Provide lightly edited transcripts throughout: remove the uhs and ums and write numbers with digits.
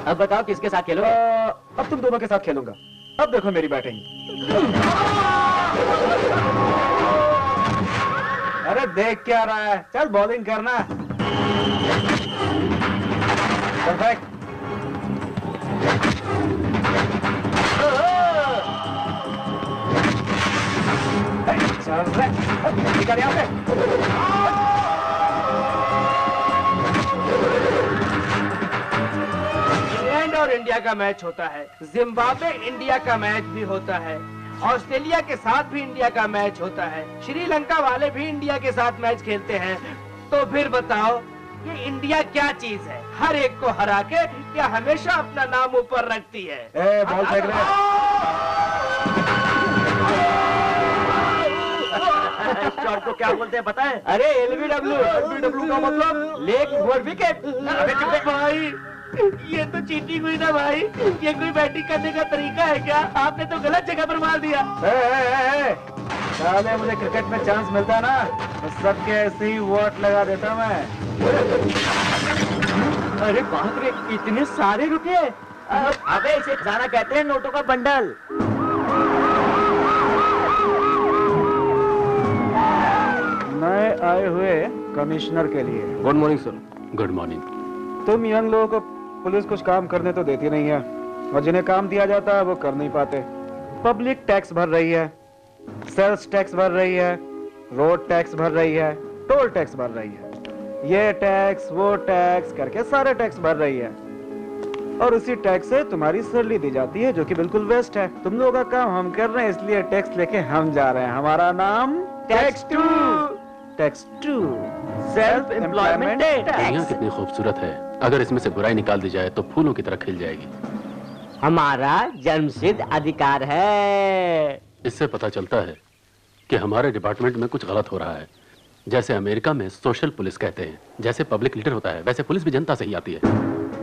अब बताओ किसके साथ खेलोगे? अब तुम दोनों के साथ खेलूंगा। अब देखो मेरी बैटिंग। अरे देख क्या रहा है, चल बॉलिंग करना। परफेक्ट। चल रहे निकल यहाँ से। इंग्लैंड और इंडिया का मैच होता है, जिम्बाब्वे इंडिया का मैच भी होता है, ऑस्ट्रेलिया के साथ भी इंडिया का मैच होता है, श्रीलंका वाले भी इंडिया के साथ मैच खेलते हैं। तो फिर बताओ ये इंडिया क्या चीज है? हर एक को हरा के क्या हमेशा अपना नाम ऊपर रखती है? बॉल फेंक रहे। शॉट को क्या बोलते हैं पता है? अरे एलबीडब्ल्यू। एलबीडब्ल्यू का मतलब लेग बिफोर विकेट। भाई ये तो चीटिंग हुई ना भाई, ये कोई बैटिंग करने का तरीका है क्या? आपने तो गलत जगह पर मार दिया। साले मुझे क्रिकेट में चांस मिलता है ना तो सबके ऐसे ही वोट लगा देता मैं। अरे बाप रे, इतने सारे रुके। अबे इसे खजाना कहते हैं, नोटों का बंडल। नए आए हुए कमिश्नर के लिए good morning sir. Good morning. तुम यंग लोगों को पुलिस कुछ काम करने तो देती नहीं है, और जिन्हें काम दिया जाता है वो कर नहीं पाते। पब्लिक टैक्स भर रही है, सेल्स टैक्स भर रही है, रोड टैक्स भर रही है, टोल टैक्स भर रही है, ये टैक्स वो टैक्स करके सारे टैक्स भर रही है। और उसी टैक्स से तुम्हारी सैलरी दी जाती है, जो कि बिल्कुल वेस्ट है। तुम लोगों का काम हम कर रहे हैं, इसलिए टैक्स लेके हम जा रहे हैं। हमारा नाम tax two. Tax to self employment दुनिया कितनी खूबसूरत है, अगर इसमें से बुराई निकाल दी जाए तो फूलों की तरह खिल जाएगी। हमारा जन्मसिद्ध अधिकार है। इससे पता चलता है कि हमारे डिपार्टमेंट में कुछ गलत हो रहा है। जैसे अमेरिका में सोशल पुलिस कहते हैं, जैसे पब्लिक लीडर होता है, वैसे पुलिस भी जनता से ही आती है।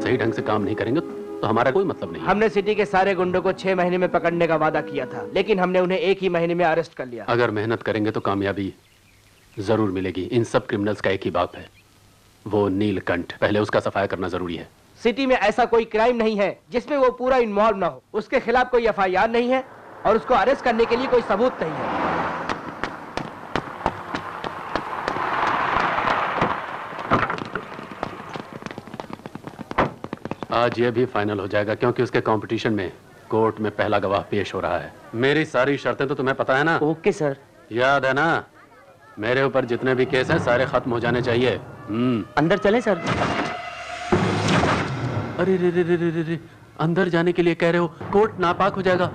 सही ढंग से काम नहीं करेंगे तो हमारा कोई मतलब नहीं। हमने सिटी के सारे गुंडों को 6 महीने में पकड़ने का वादा किया था, लेकिन हमने उन्हें 1 ही महीने में अरेस्ट कर लिया। अगर मेहनत करेंगे तो कामयाबी जरूर मिलेगी। इन सब क्रिमिनल्स का एक ही बाप है, वो नीलकंठ। पहले उसका सफाया करना जरूरी है। सिटी में ऐसा कोई क्राइम नहीं है जिसमें वो पूरा इन्वॉल्व ना हो। उसके खिलाफ कोई एफआईआर नहीं है और उसको अरेस्ट करने के लिए कोई सबूत नहीं है। आज ये भी फाइनल हो जाएगा, क्योंकि उसके कंपटीशन में कोर्ट में पहला गवाह पेश हो रहा है। मेरी सारी शर्तें तो तुम्हें पता है ना? Okay sir. याद है ना? मेरे ऊपर जितने भी केस हैं सारे खत्म हो जाने चाहिए। अंदर चलें सर? अरे रे रे रे रे रे, अंदर जाने के लिए कह रहे हो? कोर्ट नापाक हो जाएगा।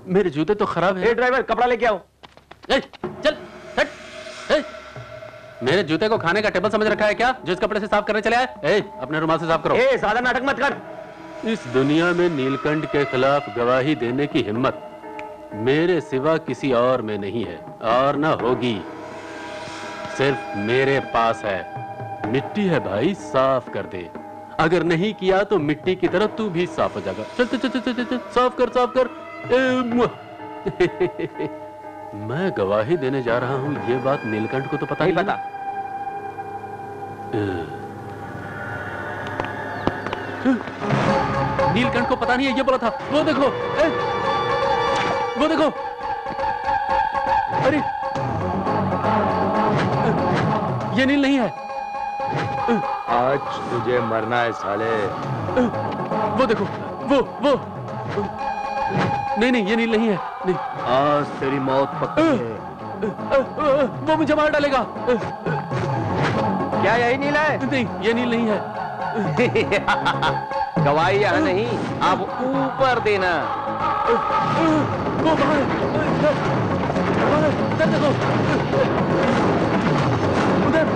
मेरे जूते तो खराब है। ड्राइवर कपड़ा लेके आओ। चल हट। मेरे जूते को खाने का टेबल समझ रखा है क्या, जो इस कपड़े से साफ करने चले आए? अपने रुमाल से साफ करो। ज्यादा नाटक मत कर। इस दुनिया में नीलकंठ के खिलाफ गवाही देने की हिम्मत मेरे सिवा किसी और में नहीं है, और न होगी। सिर्फ मेरे पास है। मिट्टी है भाई, साफ कर दे। अगर नहीं किया तो मिट्टी की तरह तू भी साफ हो जाएगा। चल चल चल चल चल, साफ कर साफ कर। मैं गवाही देने जा रहा हूं, ये बात नीलकंठ को तो पता नहीं पता। नीलकंठ को पता नहीं है, ये बोला था। वो देखो, वो देखो। अरे ये नील नहीं है। आज तुझे मरना है साले। वो देखो, वो नहीं नहीं, ये नील नहीं है। नहीं, आज तेरी मौत पक्की है। वो मुझे मार डालेगा। क्या यही नील है? नहीं, ये नील नहीं है। गवाही यहाँ नहीं, आप ऊपर देना। वो बाहर देखो, उधर।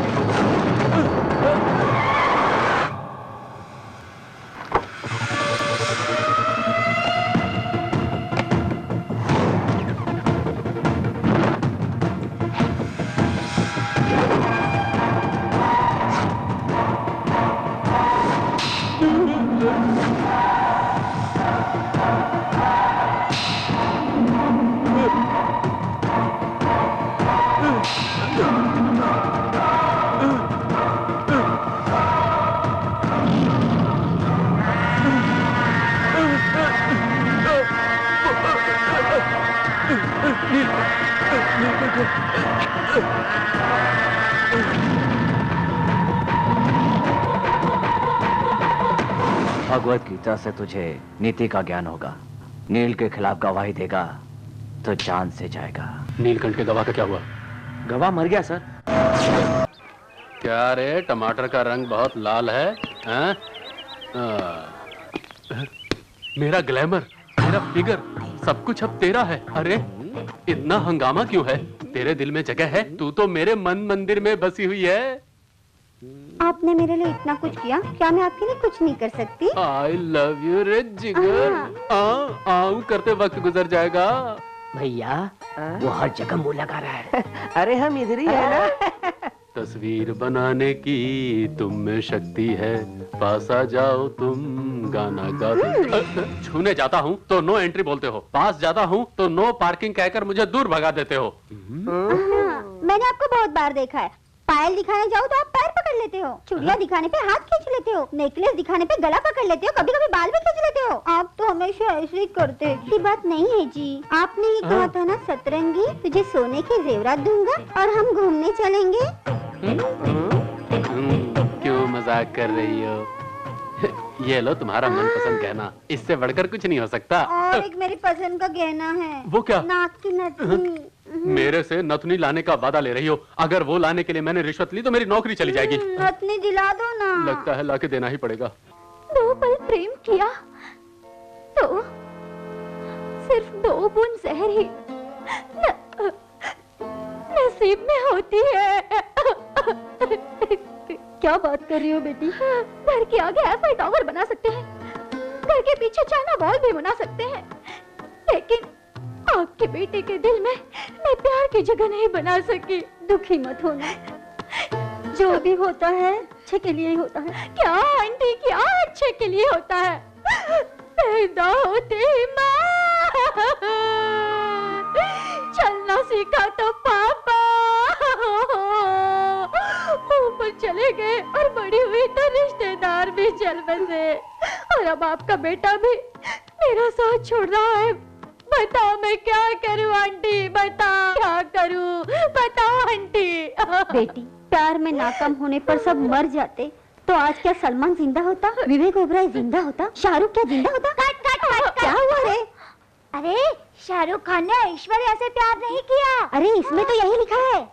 भगवत गीता से तुझे नीति का ज्ञान होगा। नील के खिलाफ गवाही देगा तो जान से जाएगा। नीलकंठ के गवाह का क्या हुआ? गवाह मर गया सर। क्या रे, टमाटर का रंग बहुत लाल है, हैं? मेरा ग्लैमर, मेरा फिगर, सब कुछ अब तेरा है। अरे इतना हंगामा क्यों है? तेरे दिल में जगह है, तू तो मेरे मन मंदिर में बसी हुई है। आपने मेरे लिए इतना कुछ किया, क्या मैं आपके लिए कुछ नहीं कर सकती? I love you रे जिगर। आऊं करते वक्त गुजर जाएगा। भैया वो हर जगह मुंह लगा रहा है। अरे हम इधर ही है ना। तस्वीर बनाने की तुम में शक्ति है, पास आ जाओ तुम गाना गा दो। छूने जाता हूँ तो नो एंट्री बोलते हो, पास जाता हूँ तो नो पार्किंग कहकर मुझे दूर भगा देते हो। मैंने आपको बहुत बार देखा है। पायल दिखाने जाओ तो आप पैर पकड़ लेते हो, चूड़ियाँ दिखाने पे हाथ खींच लेते हो, नेकलेस दिखाने पे गला पकड़ लेते हो, कभी कभी बाल भी खींच लेते हो। आप तो हमेशा ऐसे ही करते। ये बात नहीं है जी। आपने ये कहा था ना, सतरंगी तुझे सोने के जेवरात दूंगा और हम घूमने चलेंगे। क्यों मजाक कर रही हो? ये लो तुम्हारा मनपसंद गहना, इससे बढ़कर कुछ नहीं हो सकता। और एक मेरी पसंद का गहना है। वो क्या? नाक की नथनी। मेरे से नथनी लाने का वादा ले रही हो? अगर वो लाने के लिए मैंने रिश्वत ली तो मेरी नौकरी चली जाएगी। नथनी दिला दो ना। लगता है लाके देना ही पड़ेगा। 2 पल प्रेम किया तो सिर्फ 2 बूंद जहर ही नसीब में होती है। क्या बात कर रही हो बेटी? घर के आगे ऐसा टावर बना सकते हैं, घर के पीछे चाइना वॉल भी बना सकते हैं, लेकिन आपके बेटे के दिल में मैं प्यार की जगह नहीं बना सकी। दुखी मत होना, जो भी होता है अच्छे के लिए ही होता है। क्या आंटी, क्या अच्छे के लिए होता है? पैदा होते माँ, चलना सीखा तो पापा, ऊपर चले गए और बड़ी हुई तो रिश्तेदार भी चल बसे, और अब आपका बेटा भी मेरा साथ छोड़ रहा है। बताओ मैं क्या करूं आंटी, बताओ क्या करूं, बताओ आंटी। बेटी, प्यार में नाकाम होने पर सब मर जाते तो आज क्या सलमान जिंदा होता, विवेक ओबराय जिंदा होता, शाहरुख क्या जिंदा होता? कट कट कट, क्या हुआ रे? अरे शाहरुख खान ने ऐश्वर्या से प्यार नहीं किया। अरे इसमें तो यही लिखा है।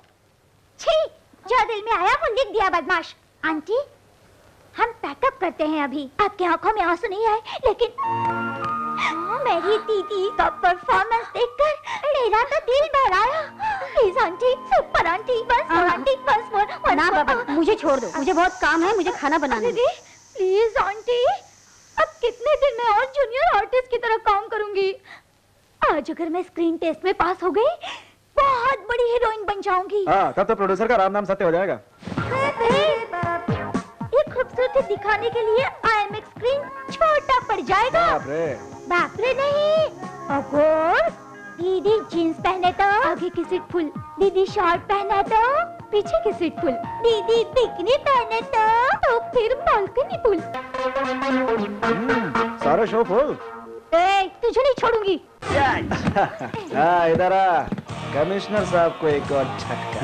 छी, जो दिल में आया वो लिख दिया बदमाश। आंटी, हम पैकअप करते हैं अभी। आपकी आंखों में आंसू नहीं आए, लेकिन मेरी दीदी का परफॉर्मेंस देखकर मेरा तो दिल भर आया। प्लीज आंटी, सुपर आंटी, बस आंटी, बस मोर। ना बाबा, मुझे छोड़ दो, मुझे बहुत काम है, मुझे खाना बनाना है। प्लीज आंटी, अब कितने दिन मैं और जूनियर आर्टिस्ट की तरह काम करूंगी। आज अगर मैं स्क्रीन टेस्ट में पास हो गई, बहुत बड़ी हीरोइन बन जाऊंगी। हाँ, तब तो प्रोड्यूसर का राम नाम सत्य हो जाएगा। ये खूबसूरती दिखाने के लिए IMAX स्क्रीन छोटा पड़ जाएगा। बाप रे नहीं। अगर दीदी जीन्स पहने तो आगे की सीट फुल, दीदी शॉर्ट पहना तो पीछे की सीट फुल, दीदी बिकनी पहने तो फिर बालकनी फुल। सारा शो फुल। तुझे नहीं छोड़ूंगी। इधर आ, कमिश्नर साहब को एक और झटका।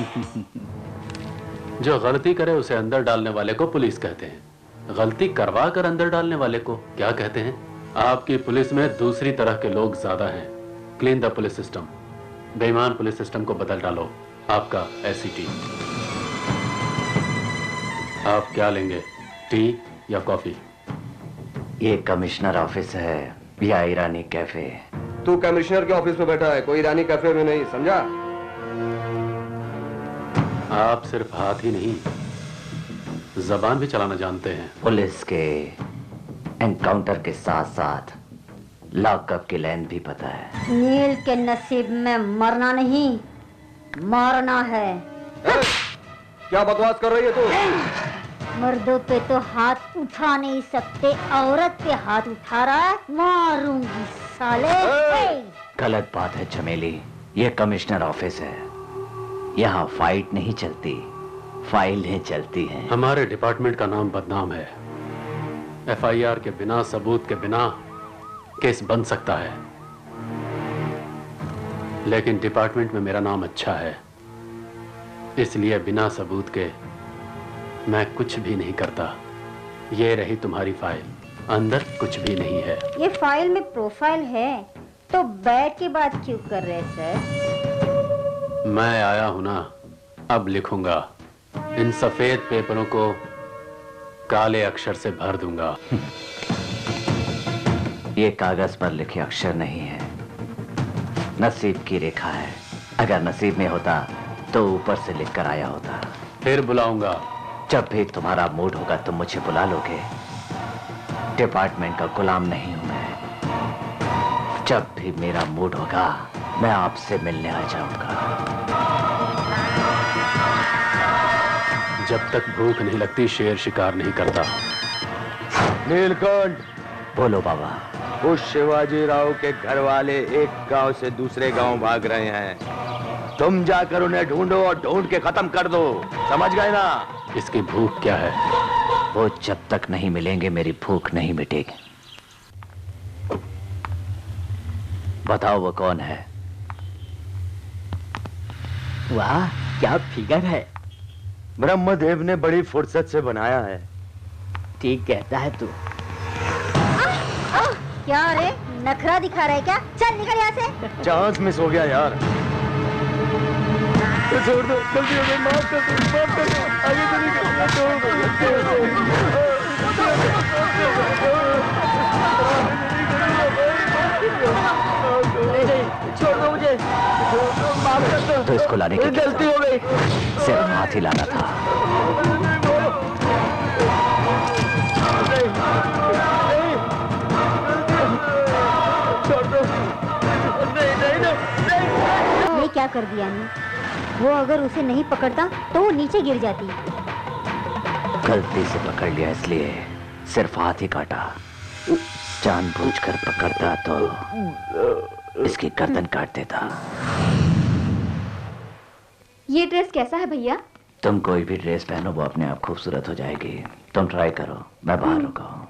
जो गलती करे उसे अंदर डालने वाले को पुलिस कहते हैं, गलती करवा कर अंदर डालने वाले को क्या कहते हैं? आपकी पुलिस में दूसरी तरह के लोग ज्यादा हैं। Clean the police system. बेईमान पुलिस सिस्टम को बदल डालो। आपका SCT। आप क्या लेंगे, टी या कॉफी? ये कमिश्नर ऑफिस है या ईरानी कैफे? तू कमिश्नर के ऑफिस में बैठा है, कोई ईरानी कैफे में नहीं, समझा? आप सिर्फ हाथ ही नहीं, जबान भी चलाना जानते हैं। पुलिस के एनकाउंटर के साथ साथ लॉकअप की लाइन भी पता है। नील के नसीब में मरना नहीं, मारना है। क्या बकवास कर रही है तू? मर्दों पे तो हाथ उठा नहीं सकते, औरत पे हाथ उठा रहा है, मारूंगी साले। गलत बात है चमेली, ये कमिश्नर ऑफिस है, यहाँ फाइट नहीं चलती, फाइलें चलती हैं। हमारे डिपार्टमेंट का नाम बदनाम है। FIR के बिना, सबूत के बिना केस बन सकता है, लेकिन डिपार्टमेंट में मेरा नाम अच्छा है, इसलिए बिना सबूत के मैं कुछ भी नहीं करता। ये रही तुम्हारी फाइल। अंदर कुछ भी नहीं है। ये फाइल में प्रोफाइल है तो बैठ के बात क्यों कर रहे सर? मैं आया हूं ना, अब लिखूंगा। इन सफेद पेपरों को काले अक्षर से भर दूंगा। ये कागज पर लिखे अक्षर नहीं है, नसीब की रेखा है। अगर नसीब में होता तो ऊपर से लिख कर आया होता। फिर बुलाऊंगा। जब भी तुम्हारा मूड होगा तुम मुझे बुला लोगे। डिपार्टमेंट का गुलाम नहीं हूं मैं। जब भी मेरा मूड होगा मैं आपसे मिलने आ जाऊंगा। जब तक भूख नहीं लगती शेर शिकार नहीं करता। नीलकंठ, बोलो बाबा। उस शिवाजी राव के घर वाले एक गांव से दूसरे गांव भाग रहे हैं। तुम जाकर उन्हें ढूंढो और ढूंढ के खत्म कर दो, समझ गए ना? इसकी भूख क्या है? वो जब तक नहीं मिलेंगे मेरी भूख नहीं मिटेगी। बताओ वो कौन है? वाह क्या फिगर है। ब्रह्मदेव ने बड़ी फुर्सत से बनाया है। ठीक कहता है तू। क्या रे, नखरा दिखा रहा है क्या? चल निकल यहाँ से। चांस मिस हो गया यार। छोड़ दो, गलती हो गई, माफ कर दो, माफ कर दो। आगे तो नहीं करूंगा, छोड़ दो मुझे, माफ कर दो। तो इसको लाने की गलती हो गई, सिर्फ हाथ ही लाना था। ये क्या कर दिया ने? वो अगर उसे नहीं पकड़ता तो वो नीचे गिर जाती। गलती से पकड़ लिया इसलिए सिर्फ हाथ ही काटा। जानबूझकर पकड़ता तो इसकी गर्दन काट देता। ये ड्रेस कैसा है भैया? तुम कोई भी ड्रेस पहनो वो अपने आप खूबसूरत हो जाएगी। तुम ट्राई करो, मैं बाहर रुका हूं।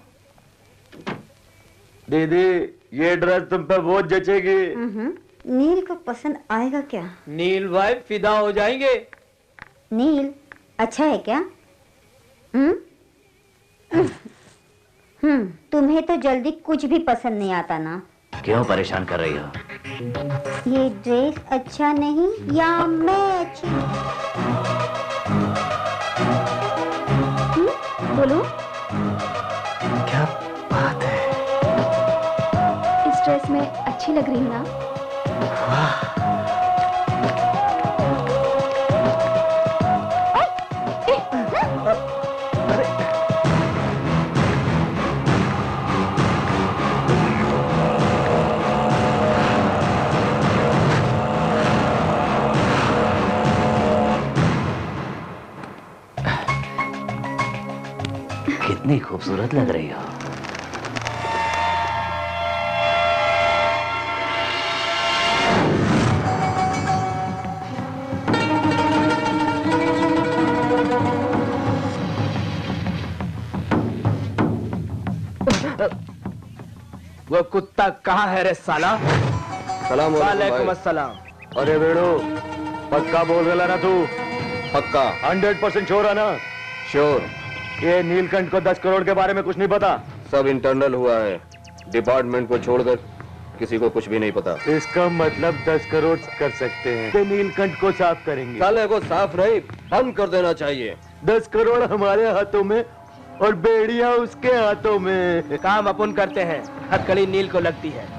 दीदी ये ड्रेस तुम पे बहुत जचेगी। नील को पसंद आएगा क्या? नील भाई फिदा हो जाएंगे। नील अच्छा है क्या? तुम्हें तो जल्दी कुछ भी पसंद नहीं आता ना। क्यों परेशान कर रही हो? ये ड्रेस अच्छा नहीं या मैं अच्छी? बोलो। क्या बात है? इस ड्रेस में अच्छी लग रही है ना? कितनी खूबसूरत लग रही हो। वो कुत्ता कहाँ है रे साला? सलाम वालेकुम अस्सलाम। अरे बेड़ो, पक्का बोल रहा ना तू? पक्का 100% श्योर है ना? श्योर। ये नीलकंठ को 10 करोड़ के बारे में कुछ नहीं पता? सब इंटरनल हुआ है, डिपार्टमेंट को छोड़कर किसी को कुछ भी नहीं पता। इसका मतलब 10 करोड़ कर सकते हैं कि नीलकंठ को साफ करेंगे? साले को साफ नहीं बंद कर देना चाहिए। 10 करोड़ हमारे हाथों में और बेड़िया उसके हाथों में। काम अपन करते हैं, हथकड़ी नील को लगती है।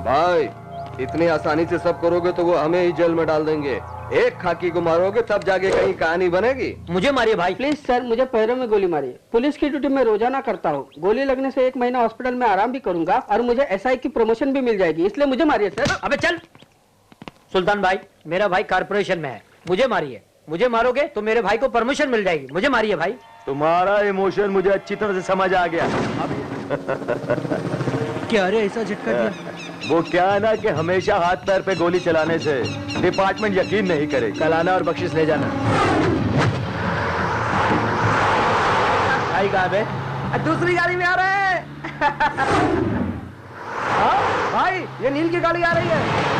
भाई इतनी आसानी से सब करोगे तो वो हमें ही जेल में डाल देंगे। एक खाकी को मारोगे तब जाके कहीं कहानी बनेगी। मुझे मारिए भाई। प्लीज सर, मुझे पैरों में गोली मारिए। पुलिस की ड्यूटी मैं रोजाना करता हूँ। गोली लगने से 1 महीना हॉस्पिटल में आराम भी करूंगा और मुझे एसआई की प्रमोशन भी मिल जाएगी, इसलिए मुझे मारिए सर। अबे चल। सुल्तान भाई, मेरा भाई कारपोरेशन में है, मुझे मारिए। मुझे मारोगे तो मेरे भाई को प्रमोशन मिल जाएगी, मुझे मारिए भाई। तुम्हारा इमोशन मुझे अच्छी तरह से समझ आ गया। क्या रे ऐसा झटका दिया? वो क्या है ना कि हमेशा हाथ पैर पे गोली चलाने से डिपार्टमेंट यकीन नहीं करेगी। कल आना और बख्शिश ले जाना। भाई कहाँ पे? दूसरी गाड़ी में आ रहे हैं। हाँ भाई, ये नील की गाड़ी आ रही है।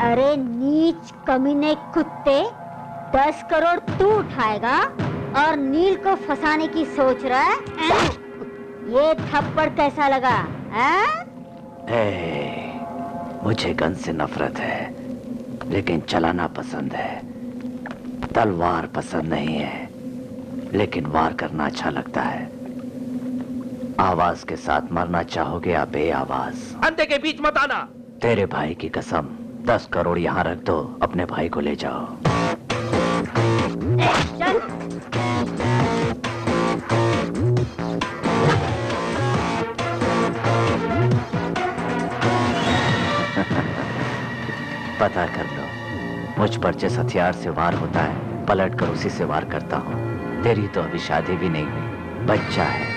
अरे नीच कमीने कुत्ते, 10 करोड़ तू उठाएगा और नील को फंसाने की सोच रहा है? ये थप्पड़ कैसा लगा? मुझे गन से नफरत है, लेकिन चलाना पसंद है। तलवार पसंद नहीं है, लेकिन वार करना अच्छा लगता है। आवाज के साथ मरना चाहोगे या बे आवाज? अंधे के बीच मत आना। तेरे भाई की कसम, 10 करोड़ यहाँ रख दो, अपने भाई को ले जाओ। चल। पता कर लो, मुझ पर जिस हथियार से वार होता है, पलट कर उसी से वार करता हूँ। तेरी तो अभी शादी भी नहीं हुई, बच्चा है।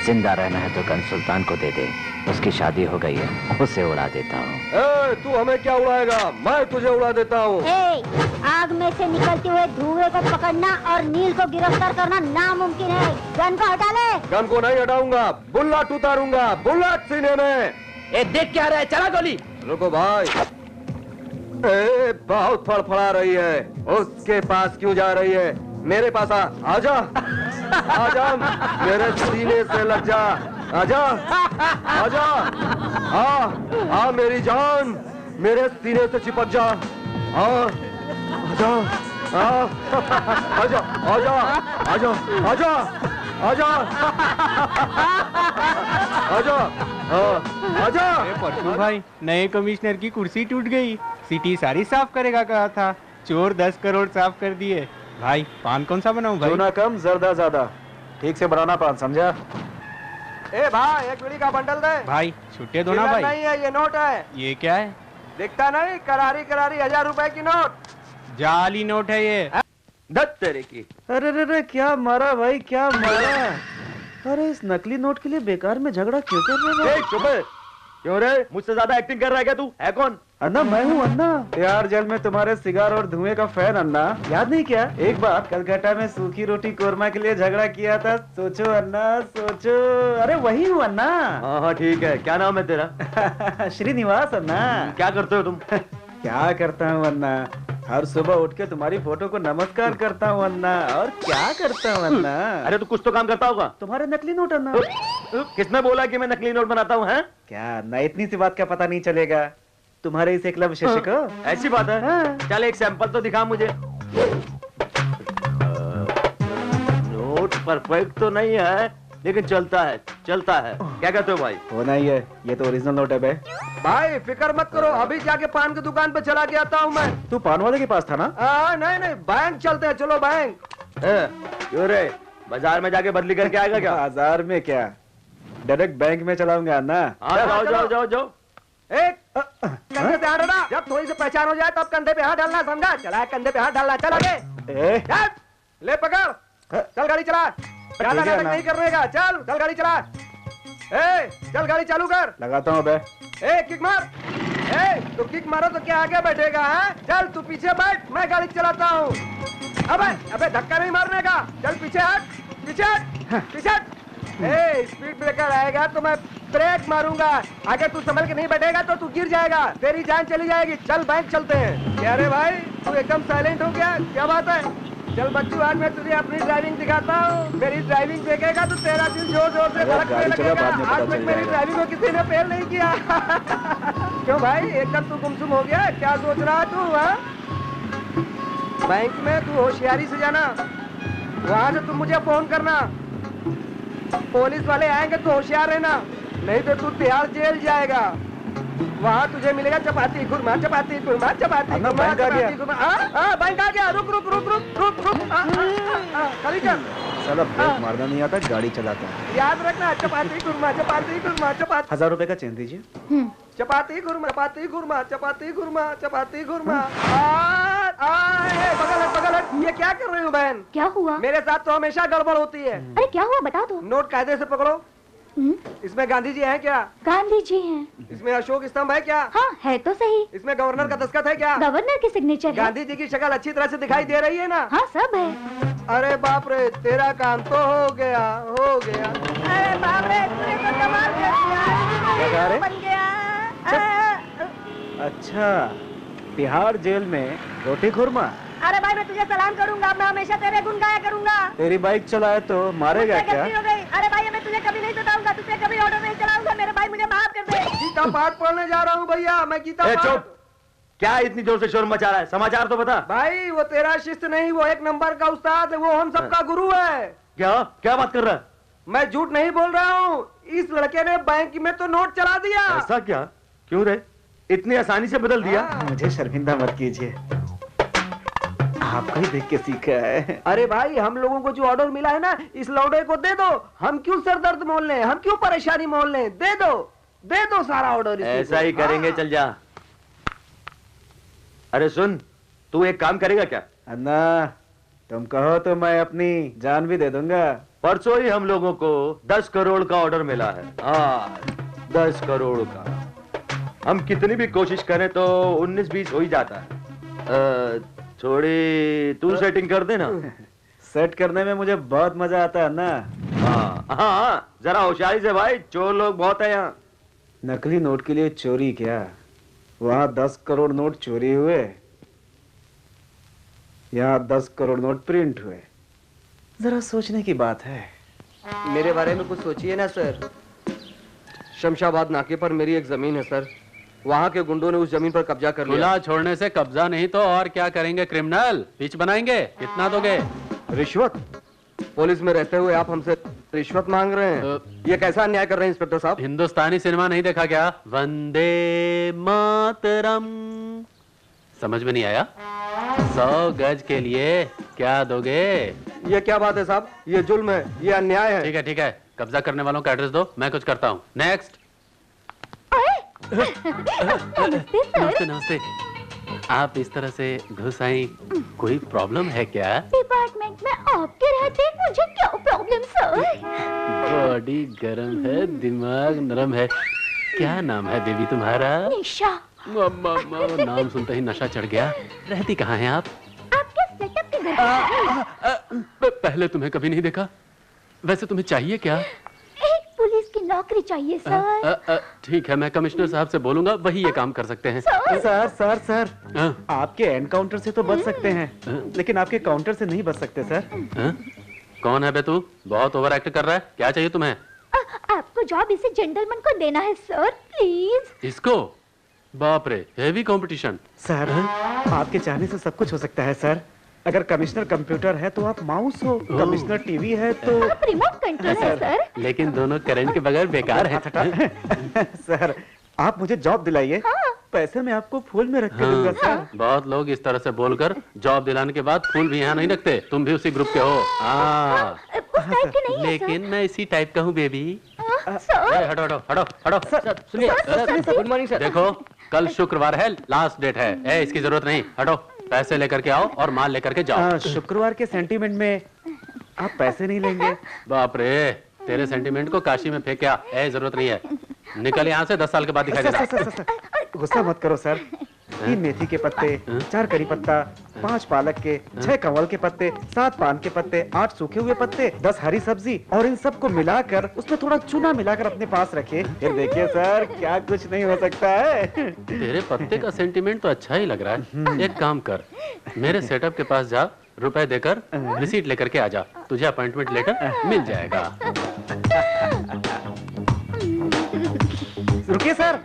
जिंदा रहना है तो गन सुल्तान को दे दे, उसकी शादी हो गई है, उसे उड़ा देता हूँ। तू हमें क्या उड़ाएगा? मैं तुझे उड़ा देता हूँ। आग में से निकलते हुए धुएं को पकड़ना और नील को गिरफ्तार करना नामुमकिन है। गन को हटा ले। गन को नहीं हटाऊंगा, बुलेट उतारूंगा, बुलेट सीने में। देख क्या रहा है, चला गोली। रुको भाई, बहुत फड़फड़ा रही है, उसके पास क्यों जा रही है? मेरे पास आजा, आजा, मेरे सीने से लग जा, आजा, आजा, आ मेरी जान, मेरे सीने से चिपक जा, आजा, आजा, आजा, आजा, आजा, आजा, आजा, आजा। परशु भाई, नए कमिश्नर की कुर्सी टूट गई, सिटी सारी साफ करेगा कहा था, चोर 10 करोड़ साफ कर दिए। भाई पान कौन सा बनाऊं भाई? चूना कम जर्दा ज्यादा, ठीक से बनाना पान, समझा? भाई एक बीड़ी का बंडल दे। भाई छुट्टे दो ना भाई। नहीं है, ये नोट है। ये क्या है? दिखता नहीं? करारी करारी 1000 रुपए की नोट। जाली नोट है ये। दत्त तेरे की। अरे क्या मारा भाई, क्या मारा? अरे इस नकली नोट के लिए बेकार में झगड़ा क्यों कर रहे हो? चुप है। क्यों रे, मुझसे ज्यादा एक्टिंग कर रहा है क्या तू? है कौन? अन्ना मैं हूँ अन्ना, यार जेल में तुम्हारे सिगार और धुएं का फैन अन्ना। याद नहीं क्या एक बार कलकत्ता में सूखी रोटी कोरमा के लिए झगड़ा किया था? सोचो अन्ना सोचो। अरे वही हूँ अन्ना। हाँ ठीक है, क्या नाम है तेरा? श्रीनिवास अन्ना। क्या करते हो तुम? क्या करता हूँ अन्ना, हर सुबह उठ के तुम्हारी फोटो को नमस्कार करता हूँ अन्ना। और क्या करता हूँ अन्ना? अरे तू कुछ तो काम करता होगा। तुम्हारे नकली नोट अन्ना। किसने बोला कि मैं नकली नोट बनाता हूँ? क्या ना इतनी सी बात का पता नहीं चलेगा तुम्हारे इस एकलव्य शिष्य को? ऐसी बात है? चल एक सैंपल तो दिखा मुझे। नोट परफेक्ट तो नहीं है, लेकिन चलता है, चलता है। क्या कहते हो भाई? होना ही है, ये तो ओरिजिनल नोट है बे। भाई फिक्र मत करो, अभी जाके पान की दुकान पे चला के आता हूँ मैं। तू पान वाले के पास था ना? नहीं, बैंक चलते हैं, चलो बैंक। क्यों रे, बाजार में जाके बदली करके आएगा क्या? बाजार में क्या, डायरेक्ट बैंक में चलाऊंगा ना। जाओ जाओ जाओ जाओ। एक कंधे पे हाथ डालना, जब थोड़ी सी पहचान हो जाए तब कंधे पे हाथ डालना, समझा? चला कंधे पे हाथ डालना, चल आगे। ले पकड़, चल गाड़ी चला, ज्यादा नाटक नहीं करने का, चल गाड़ी चला। चल गाड़ी चालू कर। लगाता हूँ बे। किक मार। तू किक मारो तो क्या आगे बैठेगा? चल तू पीछे बैठ, मैं गाड़ी चलाता हूँ। अबे धक्का नहीं मारने का, चल पीछे हट, पीछे हट, पीछे हट। स्पीड ब्रेकर आएगा तो मैं ब्रेक मारूंगा, अगर तू संभल के नहीं बैठेगा तो तू गिर जाएगा, तेरी जान चली जाएगी। चल बैंक चलते हैं। क्या रे भाई, तू एकदम साइलेंट हो गया, क्या बात है? चल बच्चू, आज मैं तुझे अपनी ड्राइविंग दिखाता हूँ। मेरी ड्राइविंग देखेगा तो तेरा दिल जोर जोर से धड़कने लगेगा। आज तक मेरी ड्राइविंग को किसी ने फेल नहीं किया। क्यों भाई, एकदम तू गुमसुम हो गया, क्या सोच रहा तू? बैंक में तू होशियारी से जाना, वहाँ से तुम मुझे फोन करना। पुलिस वाले आएंगे तो होशियार रहना, नहीं तो तू तिहाड़ जेल जाएगा। वहाँ तुझे मिलेगा चपाती खुरमा, चपाती खुरमा, चपाती खुरमा, चपाती खुरमा। बैंक आ गया। रुक रुक रुक रुक रुक रुक। खाली कर। साला ब्रेक मारना नहीं आता, गाड़ी चलाता है। याद रखना, चपाती खुरमा, चपाती खुरमा, चपाती। 1000 रुपए का चेंज दीजिए। चपाती खुरमा, चपाती खुरमा, चपाती खुरमा, चपाती खुरमा। बगल हट। ये क्या कर रही हो बहन? क्या हुआ? मेरे साथ तो हमेशा गड़बड़ होती है। अरे क्या हुआ बता दो। नोट कायदे से पकड़ो। इसमें गांधी जी हैं क्या? गांधी जी हैं। इसमें अशोक स्तंभ है क्या? हाँ है तो सही। इसमें गवर्नर का दस्तखत है क्या? गवर्नर की सिग्नेचर है। गांधी जी की शक्ल अच्छी तरह से दिखाई दे रही है ना? हाँ सब है। अरे बाप रे, तेरा काम तो हो गया, हो गया। अरे बाप रे, तूने तो कमाल कर दिया, बन गया। अच्छा, तिहाड़ जेल में रोटी खुरमा। अरे भाई मैं तुझे सलाम करूंगा, मैं हमेशा तेरे गुण गाया करूंगा। तेरी बाइक चलाए तो मारेगा क्या? हो गई। अरे भाई मैं तुझे कभी नहीं सताऊंगा, तुझे कभी ऑर्डर नहीं चलाऊंगा। मेरे भाई मुझे माफ कर दे। गीता पाठ पढ़ने जा रहा हूँ भैया, मैं गीता पाठ। चुप, क्या इतनी जोर से शोर मचा रहा है? समाचार तो बता। भाई वो तेरा शिष्य नहीं, वो एक नंबर का उस्ताद है, वो हम सबका गुरु है। क्या क्या बात कर रहा है? मैं झूठ नहीं बोल रहा हूँ। इस लड़के ने बैंक में तो नोट चला दिया। ऐसा क्या? क्यों रे? इतनी आसानी से बदल दिया? मुझे शर्मिंदा मत कीजिए, आपको ही देख के सीखा है। अरे भाई, हम लोगों को जो ऑर्डर मिला है ना, इस लौड़े को दे दो। हम क्यों सर दर्द मोल लें, हम क्यों परेशानी मोल लें? दे दो सारा ऑर्डर। ऐसा ही करेंगे, चल जा। अरे सुन, तू एक काम करेगा क्या? अन्ना, तुम कहो तो मैं अपनी जान भी दे दूंगा। परसों ही हम लोगों को 10 करोड़ का ऑर्डर मिला है। हाँ, 10 करोड़ का। हम कितनी भी कोशिश करें तो 19-20 हो ही जाता है। थोड़ी तू सेटिंग कर दे ना। सेट करने में मुझे बहुत मजा आता है ना। हाँ, जरा होशियारी से भाई, चोर लोग बहुत है यहाँ। नकली नोट के लिए चोरी क्या, वहाँ 10 करोड़ नोट चोरी हुए, यहाँ 10 करोड़ नोट प्रिंट हुए। जरा सोचने की बात है। मेरे बारे में कुछ सोचिए ना सर। शमशाबाद नाके पर मेरी एक जमीन है सर, वहाँ के गुंडों ने उस जमीन पर कब्जा कर लिया। खुला छोड़ने से कब्जा नहीं तो और क्या करेंगे क्रिमिनल? पिच बनाएंगे? कितना दोगे? रिश्वत? पुलिस में रहते हुए आप हमसे रिश्वत मांग रहे हैं? ये कैसा अन्याय कर रहे हैं इंस्पेक्टर साहब? हिंदुस्तानी सिनेमा नहीं देखा क्या? वंदे मातरम। समझ में नहीं आया? 100 गज के लिए क्या दोगे? ये क्या बात है साहब? ये जुल्म है, ये अन्याय है। ठीक है, कब्जा करने वालों का एड्रेस दो, मैं कुछ करता हूँ। नेक्स्ट। नमस्ते नमस्ते। आप इस तरह से घुस आई, कोई प्रॉब्लम है क्या? डिपार्टमेंट में आपके रहते मुझे क्या प्रॉब्लम सर? बॉडी गरम है, दिमाग नरम है। क्या नाम है बेबी तुम्हारा? निशा। नाम सुनते ही नशा चढ़ गया। रहती कहाँ हैं आप? आपके सेटअप के घर। पहले तुम्हें कभी नहीं देखा। वैसे तुम्हें चाहिए क्या? एक पुलिस की नौकरी चाहिए सर। ठीक है, मैं कमिश्नर साहब से बोलूंगा, वही ये काम कर सकते हैं। सर आपके एनकाउंटर से तो बच सकते हैं, लेकिन आपके काउंटर से नहीं बच सकते सर। कौन है बे तू? बहुत ओवर एक्ट कर रहा है। क्या चाहिए तुम्हें? आपको जॉब इसे जेंटलमैन को देना है सर, प्लीज। इसको? बाप रे, हेवी कंपटीशन। सर, आपके चाहने से सब कुछ हो सकता है सर। अगर कमिश्नर कंप्यूटर है तो आप माउस हो, कमिश्नर टीवी है तो आप रिमोट कंट्रोल है सर। लेकिन दोनों करंट के बगैर बेकार है। सर, आप मुझे जॉब दिलाइए। हाँ। पैसे मैं आपको फूल में रख के दूंगा सर। बहुत लोग इस तरह से बोलकर जॉब दिलाने के बाद फूल भी यहाँ नहीं रखते। तुम भी उसी ग्रुप के हो? हाँ। लेकिन मैं इसी टाइप का हूँ बेबी। हटो हटो हटो हटो। सुनिए, गुड मॉर्निंग सर। देखो, कल शुक्रवार है, लास्ट डेट है। इसकी जरूरत नहीं। हटो, पैसे लेकर के आओ और माल लेकर के जाओ। शुक्रवार के सेंटीमेंट में आप पैसे नहीं लेंगे? बाप रे, तेरे सेंटीमेंट को काशी में फेंका। जरूरत नहीं है। निकल यहाँ से, 10 साल के बाद दिखाई देगा। गुस्सा मत करो सर। 3 मेथी के पत्ते, 4 करी पत्ता, 5 पालक के, 6 कमल के पत्ते, 7 पान के पत्ते, 8 सूखे हुए पत्ते, 10 हरी सब्जी, और इन सबको मिलाकर उसमें थोड़ा चूना मिलाकर अपने पास रखे। फिर देखिए सर, क्या कुछ नहीं हो सकता है। तेरे पत्ते का सेंटीमेंट तो अच्छा ही लग रहा है। एक काम कर, मेरे सेटअप के पास जा, रुपए देकर रिसीट लेकर के आ जा। तुझे अपॉइंटमेंट लेटर मिल जाएगा। रुकिए सर।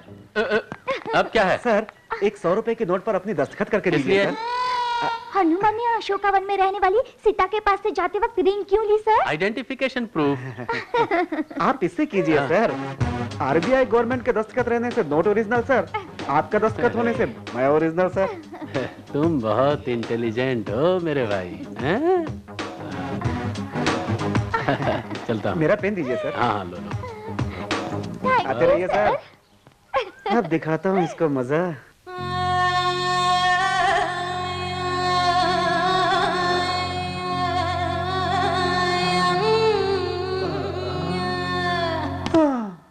अब क्या है? सर, एक 100 रुपए के नोट पर अपनी दस्तखत करके दीजिए सर। हनुमान ने अशोकावन में रहने वाली सीता के पास से जाते वक्त रिंग क्यों ली सर? Identification proof. आप इससे कीजिए सर। आरबीआई गवर्नमेंट के दस्तखत रहने से नोट ओरिजिनल सर, आपका दस्तखत होने से मैं ओरिजिनल सर। तुम बहुत इंटेलिजेंट हो मेरे भाई हैं? चलता हूँ। मेरा पेन दीजिए सर। हाँ लो लो। आते रहिए सर। अब दिखाता हूँ इसको मजा।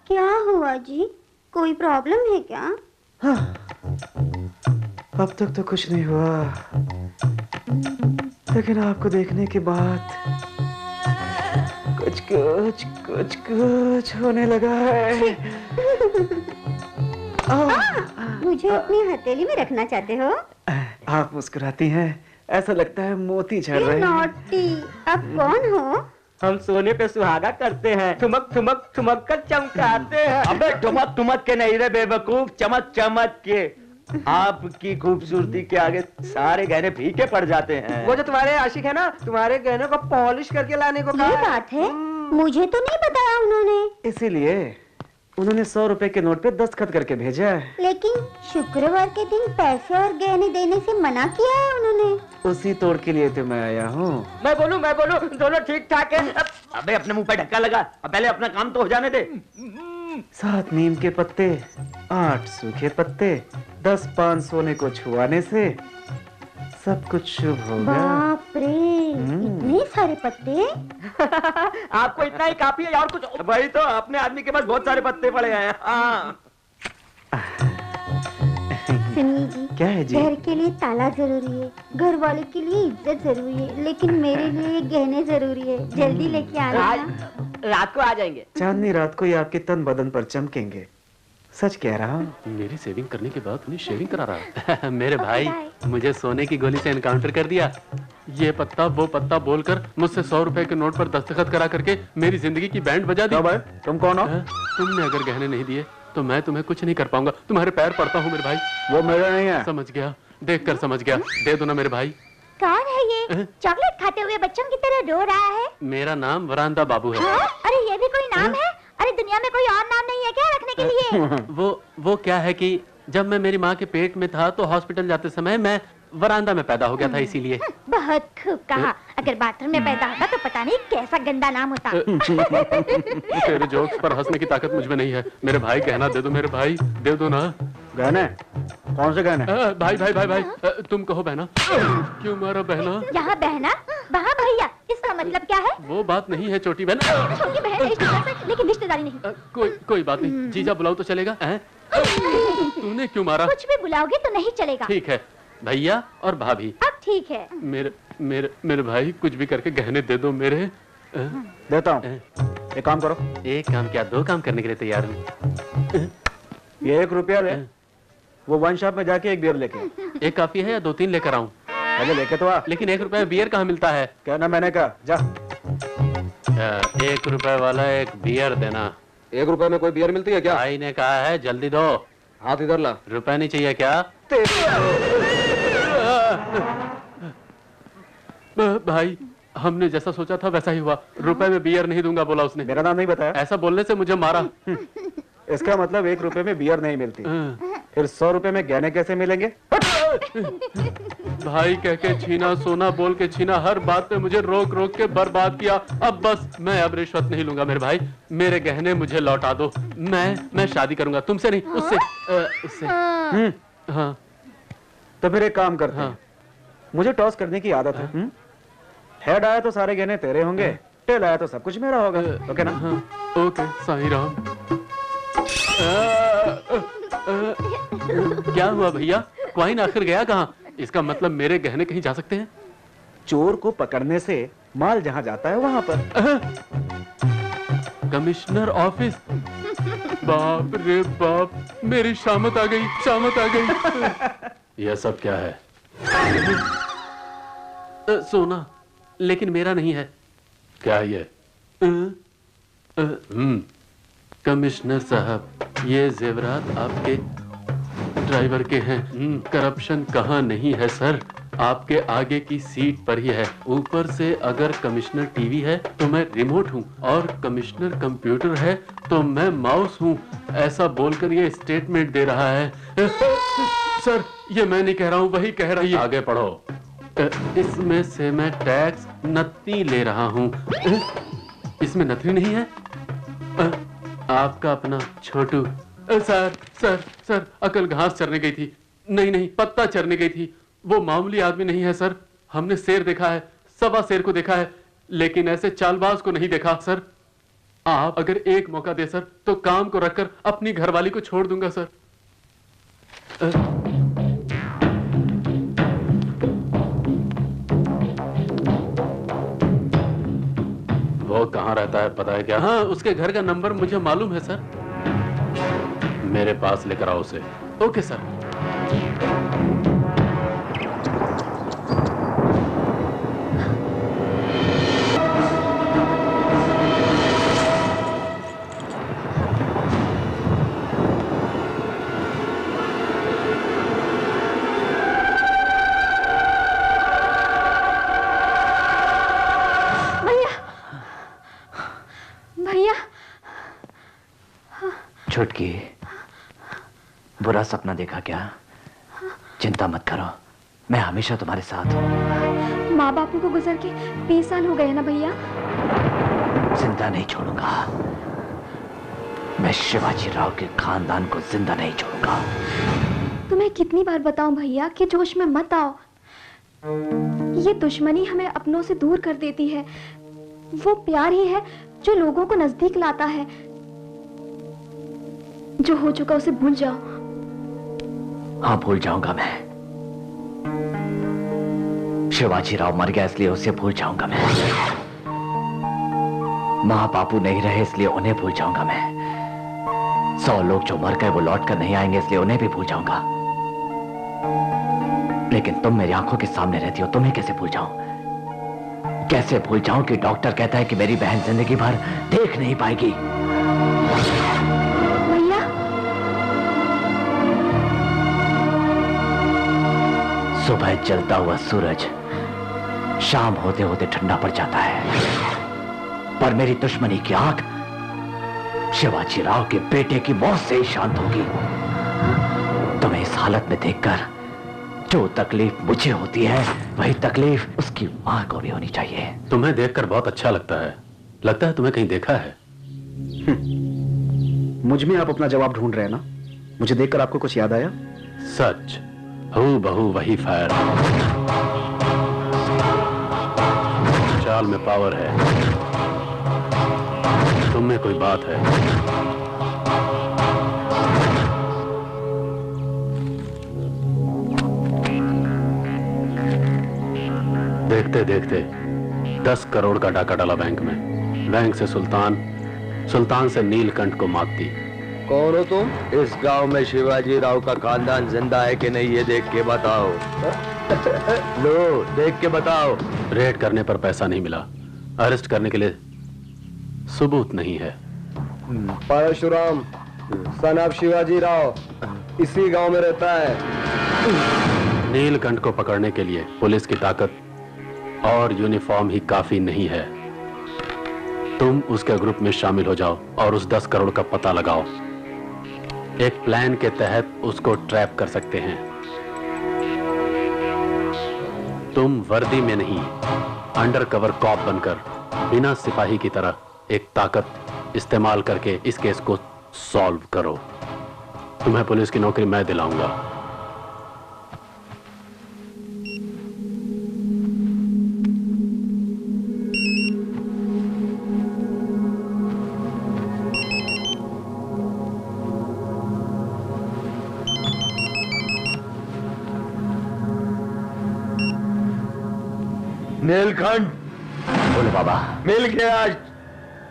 क्या हुआ जी, कोई प्रॉब्लम है क्या? अब तक तो कुछ नहीं हुआ, लेकिन आपको देखने के बाद कुछ होने लगा है। मुझे अपनी हथेली में रखना चाहते हो? आप मुस्कुराती हैं, ऐसा लगता है मोती झड़ रहे हैं। नॉटी, आप कौन हो? हम सोने पे सुहागा करते हैं, ठुमक ठुमक ठुमक कर चमकाते हैं। अबे ठुमक ठुमक के नहीं रे बेवकूफ, चमक चमक के। आपकी खूबसूरती के आगे सारे गहने फीके पड़ जाते हैं। वो जो तुम्हारे आशिक है ना, तुम्हारे गहनों को पॉलिश करके लाने को ये बात है, मुझे तो नहीं बताया उन्होंने। इसीलिए उन्होंने 100 रुपए के नोट पे दस्तखत करके भेजा है। लेकिन शुक्रवार के दिन पैसे और गहने देने से मना किया है उन्होंने। उसी तोड़ के लिए तो मैं आया हूँ। मैं बोलूं दोनों ठीक ठाक है। अबे अपने मुंह पे ढक्का लगा, अब पहले अपना काम तो हो जाने दे। 7 नीम के पत्ते, 8 सूखे पत्ते, 10 पान सोने को छुआने से सब कुछ शुभ होगा। बाप रे, इतने सारे पत्ते। आपको इतना ही काफी है और कुछ? भाई तो अपने आदमी के पास बहुत सारे पत्ते पड़े हैं। हाँ। सुनिए जी, क्या है जी? घर के लिए ताला जरूरी है, घर वाले के लिए इज्जत जरूरी है, लेकिन मेरे लिए गहने जरूरी है। जल्दी लेके आना। रात को आ जाएंगे। चांदनी रात को ही आपके तन बदन पर चमकेंगे, सच कह रहा हूँ। मेरी सेविंग करने के बाद उन्हें शेविंग करा रहा है। मेरे भाई, मुझे सोने की गोली से एनकाउंटर कर दिया। ये पत्ता वो पत्ता बोलकर मुझसे 100 रुपए के नोट पर दस्तखत करा करके मेरी जिंदगी की बैंड बजा दी। भाई तुम कौन हो? तुमने अगर गहने नहीं दिए तो मैं तुम्हें कुछ नहीं कर पाऊंगा। तुम्हारे पैर पड़ता हूँ मेरे भाई। वो मेरा नहीं है। समझ गया, देखकर समझ गया। दे दो ना मेरे भाई। कौन है ये? चॉकलेट खाते हुए बच्चों की तरह रो रहा है। मेरा नाम वरांदा बाबू है। हाँ? अरे ये भी कोई नाम है? अरे दुनिया में कोई और नाम नहीं है क्या रखने के लिए? वो क्या है कि जब मैं मेरी माँ के पेट में था तो हॉस्पिटल जाते समय मैं वरांदा में पैदा हो गया था, इसीलिए। बहुत खूब कहा। अगर बाथरूम में पैदा होता तो पता नहीं कैसा गंदा नाम होता। तेरे जोक्स पर हंसने की ताकत मुझ में नहीं है। मेरे भाई गहना दे दो, मेरे भाई दे दो ना। गहने? कौन से गहने? भाई भाई भाई भाई, तुम कहो बहना। क्यों मारा बहना? यहाँ बहना, वहाँ भैया, इसका मतलब क्या है? वो बात नहीं है छोटी बहन। छोटी बहन रिश्तेदार से, लेकिन रिश्तेदारी नहीं। कोई बात नहीं, जीजा बुलाओ तो चलेगा। तूने क्यों मारा? कुछ भी बुलाओगे तो नहीं चलेगा। ठीक है, भैया और भाभी। अब ठीक है। मेरे भाई कुछ भी करके गहने दे दो मेरे। देता हूँ। एक काम करो। एक काम क्या, 2 काम करने के लिए तैयार हूँ। ये 1 रुपया ले, वो वाइन शॉप में जाके एक बियर लेके। एक काफी है या 2-3 लेकर आऊं? पहले लेके तो आ। लेकिन 1 रुपए में बियर कहाँ मिलता है? क्या ना मैंने कहा, जा। 1 रुपए वाला एक बियर देना। 1 रुपए में कोई बियर मिलती है क्या? भाई ने कहा है जल्दी दो। हाथ इधर ला। रुपए नहीं चाहिए क्या? भाई हमने जैसा सोचा था वैसा ही हुआ। रुपए में बियर नहीं दूंगा बोला उसने। मेरा नाम नहीं बताया? ऐसा बोलने से मुझे मारा। इसका मतलब 1 रुपए में बियर नहीं मिलती, फिर 100 रुपए में गहने कैसे मिलेंगे? भाई कह के छीना, सोना बोल के छीना, हर बात पे मुझे रोक रोक के बर्बाद किया। अब बस मैं अब रिश्वत नहीं लूंगा मेरे भाई। मेरे गहने मुझे लौटा दो। मैं शादी करूंगा, तुमसे नहीं, उससे। हाँ तो फिर एक काम करते हैं, मुझे टॉस करने की आदत है। हेड आया तो सारे गहने तेरे होंगे, टेल आया तो सब कुछ मेरा होगा। ओके ना? ओके साईं राम। क्या हुआ भैया, क्वाइन आखिर गया कहाँ? इसका मतलब मेरे गहने कहीं जा सकते हैं? चोर को पकड़ने से माल जहाँ जाता है वहाँ पर। Commissioner office. बाप रे बाप, मेरी शामत आ गई, शामत आ गई। यह सब क्या है? सोना, लेकिन मेरा नहीं है। क्या ये? कमिश्नर साहब, ये जेवरात आपके ड्राइवर के हैं। करप्शन कहाँ नहीं है सर? आपके आगे की सीट पर ही है। ऊपर से अगर कमिश्नर टीवी है तो मैं रिमोट हूँ, और कमिश्नर कंप्यूटर है तो मैं माउस हूँ। ऐसा बोलकर ये स्टेटमेंट दे रहा है। सर, ये मैं नहीं कह रहा हूँ, वही कह रही है। आगे पढ़ो। इसमें से मैं टैक्स नथनी ले रहा हूँ। इसमें नथनी नहीं है? आपका अपना छोटू। सर सर सर, अकल घास चरने गई थी। नहीं, पत्ता चरने गई थी। वो मामूली आदमी नहीं है सर। हमने शेर देखा है, सवा शेर को देखा है, लेकिन ऐसे चालबाज को नहीं देखा सर। आप अगर एक मौका दे सर तो काम को रखकर अपनी घरवाली को छोड़ दूंगा सर। वो कहाँ रहता है पता है क्या? हाँ, उसके घर का नंबर मुझे मालूम है सर। मेरे पास लेकर आओ उसे। Okay sir. छुटकी, बुरा सपना देखा क्या? चिंता मत करो, मैं हमेशा तुम्हारे साथ हूँ। माँ बापू को गुजर के 20 साल हो गए ना भैया। जिंदा नहीं छोड़ूंगा मैं, शिवाजी राव के खानदान को जिंदा नहीं छोड़ूंगा। तुम्हें कितनी बार बताऊं भैया कि जोश में मत आओ। ये दुश्मनी हमें अपनों से दूर कर देती है। वो प्यार ही है जो लोगों को नजदीक लाता है। जो हो चुका उसे भूल जाओ। हाँ, भूल जाऊंगा मैं। शिवाजी राव मर गया इसलिए उसे भूल जाऊंगा मैं। माँ बापू नहीं रहे इसलिए उन्हें भूल जाऊंगा मैं। 100 लोग जो मर गए वो लौट कर नहीं आएंगे इसलिए उन्हें भी भूल जाऊंगा। लेकिन तुम मेरी आंखों के सामने रहती हो, तुम्हें कैसे भूल जाऊं? कैसे भूल जाऊं कि डॉक्टर कहता है कि मेरी बहन जिंदगी भर देख नहीं पाएगी। सुबह जलता हुआ सूरज शाम होते होते ठंडा पड़ जाता है, पर मेरी दुश्मनी की आग शिवाजी राव के बेटे की मौत से ही शांत होगी। तुम्हें इस हालत में देखकर जो तकलीफ मुझे होती है वही तकलीफ उसकी मां को भी होनी चाहिए। तुम्हें देखकर बहुत अच्छा लगता है। लगता है तुम्हें कहीं देखा है। मुझ में आप अपना जवाब ढूंढ रहे हैं ना? मुझे देखकर आपको कुछ याद आया? सच, हूबहू वही फायर। चाल में पावर है, तुम में कोई बात है। देखते देखते 10 करोड़ का डाका डाला बैंक में। बैंक से सुल्तान, सुल्तान से नीलकंठ को मात दी। कौन हो तुम? इस गांव में शिवाजी राव का खानदान जिंदा है कि नहीं ये देख के बताओ। लो, देख के बताओ। रेड करने पर पैसा नहीं मिला, अरेस्ट करने के लिए सबूत नहीं है। परशुराम, सन ऑफ शिवाजी राव, इसी गांव में रहता है। नीलकंठ को पकड़ने के लिए पुलिस की ताकत और यूनिफॉर्म ही काफी नहीं है। तुम उसके ग्रुप में शामिल हो जाओ और उस 10 करोड़ का पता लगाओ। एक प्लान के तहत उसको ट्रैप कर सकते हैं। तुम वर्दी में नहीं, अंडरकवर कॉप बनकर बिना सिपाही की तरह एक ताकत इस्तेमाल करके इस केस को सॉल्व करो। तुम्हें पुलिस की नौकरी मैं दिलाऊंगा। नीलकंठ, बोलो बाबा। मिल गया आज।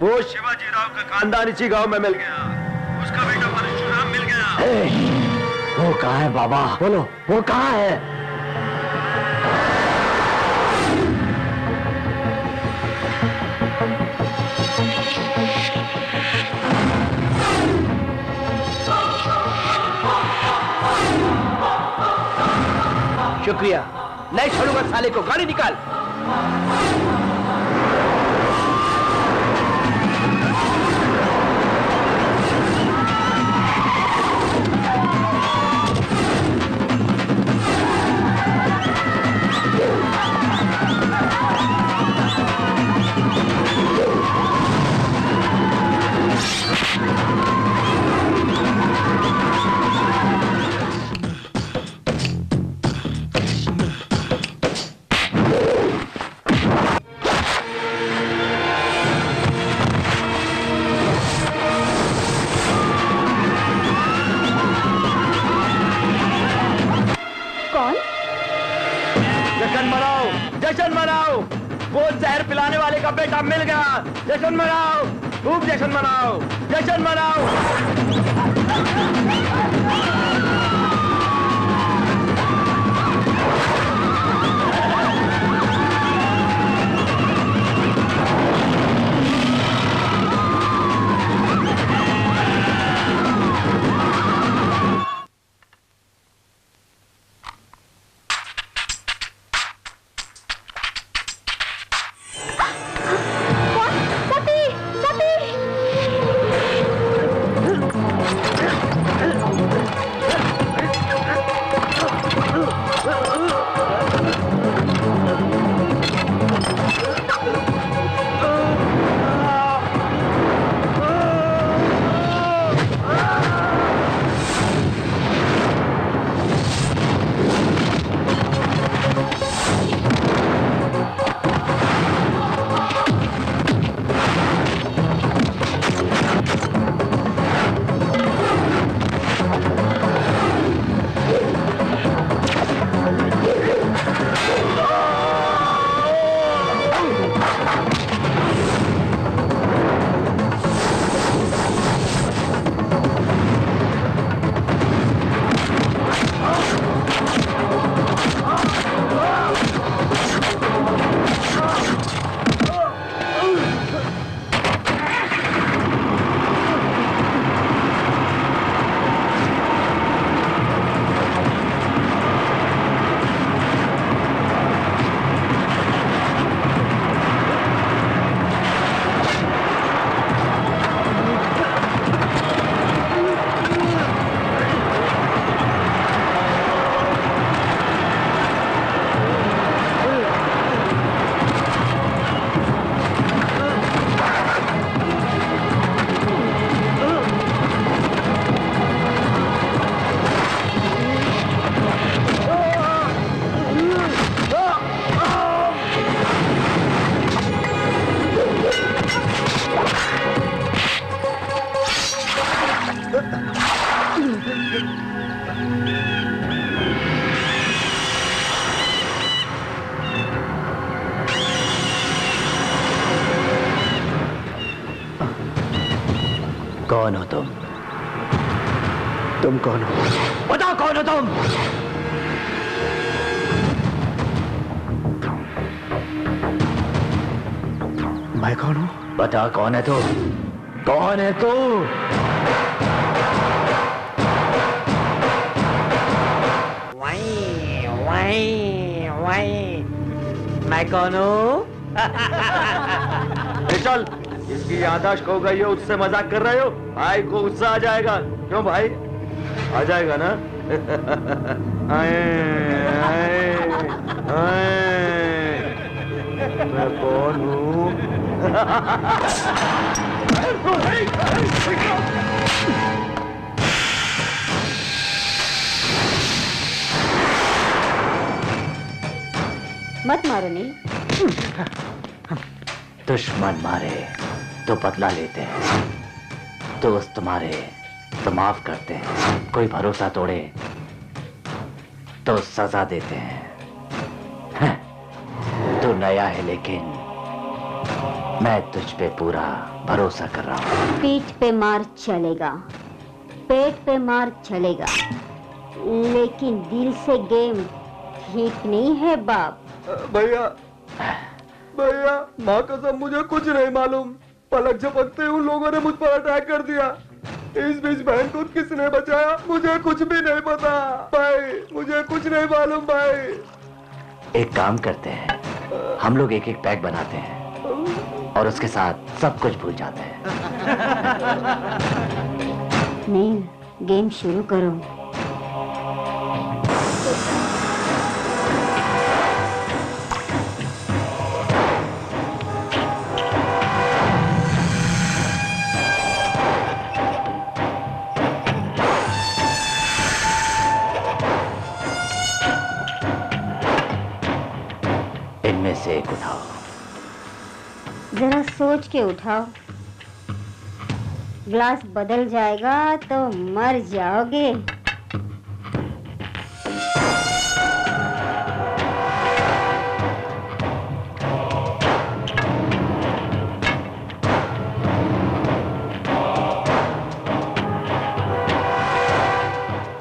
वो शिवाजी राव का खानदान इसी गांव में मिल गया। उसका बेटा परशुराम मिल गया। वो कहाँ है बाबा? बोलो, वो कहाँ है? शुक्रिया। नहीं छोड़ूंगा साले को, गाड़ी निकाल। जश्न मनाओ, वो जहर पिलाने वाले का बेटा मिल गया। जश्न मनाओ, खूब जश्न मनाओ, जश्न मनाओ। कौन हो तुम? तुम कौन हो? बताओ कौन हो तुम? मैं कौन हूँ? बता कौन है तू? कौन है तू? मैं कौन हूँ? चल, इसकी याददाश्त खो गई हो, उससे मजाक कर रहे हो? भाई को गुस्सा आ जाएगा। क्यों भाई? आ जाएगा ना? आए, आए, आए। मैं कौन हूँ? मत मारो नहीं। दुश्मन मारे तो बदला लेते हैं, दोस्त मारे तो माफ करते हैं, कोई भरोसा तोड़े तो सजा देते हैं। तू नया है लेकिन मैं तुझ पे पूरा भरोसा कर रहा हूँ। पीठ पे मार चलेगा, पेट पे मार चलेगा, लेकिन दिल से गेम ठीक नहीं है बाप। भैया, भैया, माँ कसम मुझे कुछ नहीं मालूम। पलक झपकते उन लोगों ने मुझ पर अटैक कर दिया। इस बीच बहन को किसने बचाया मुझे कुछ भी नहीं पता। भाई मुझे कुछ नहीं मालूम भाई। एक काम करते हैं, हम लोग एक एक पैक बनाते हैं और उसके साथ सब कुछ भूल जाते हैं। नील, गेम शुरू करो। इनमें से एक उठाओ। जरा सोच के उठाओ, ग्लास बदल जाएगा तो मर जाओगे।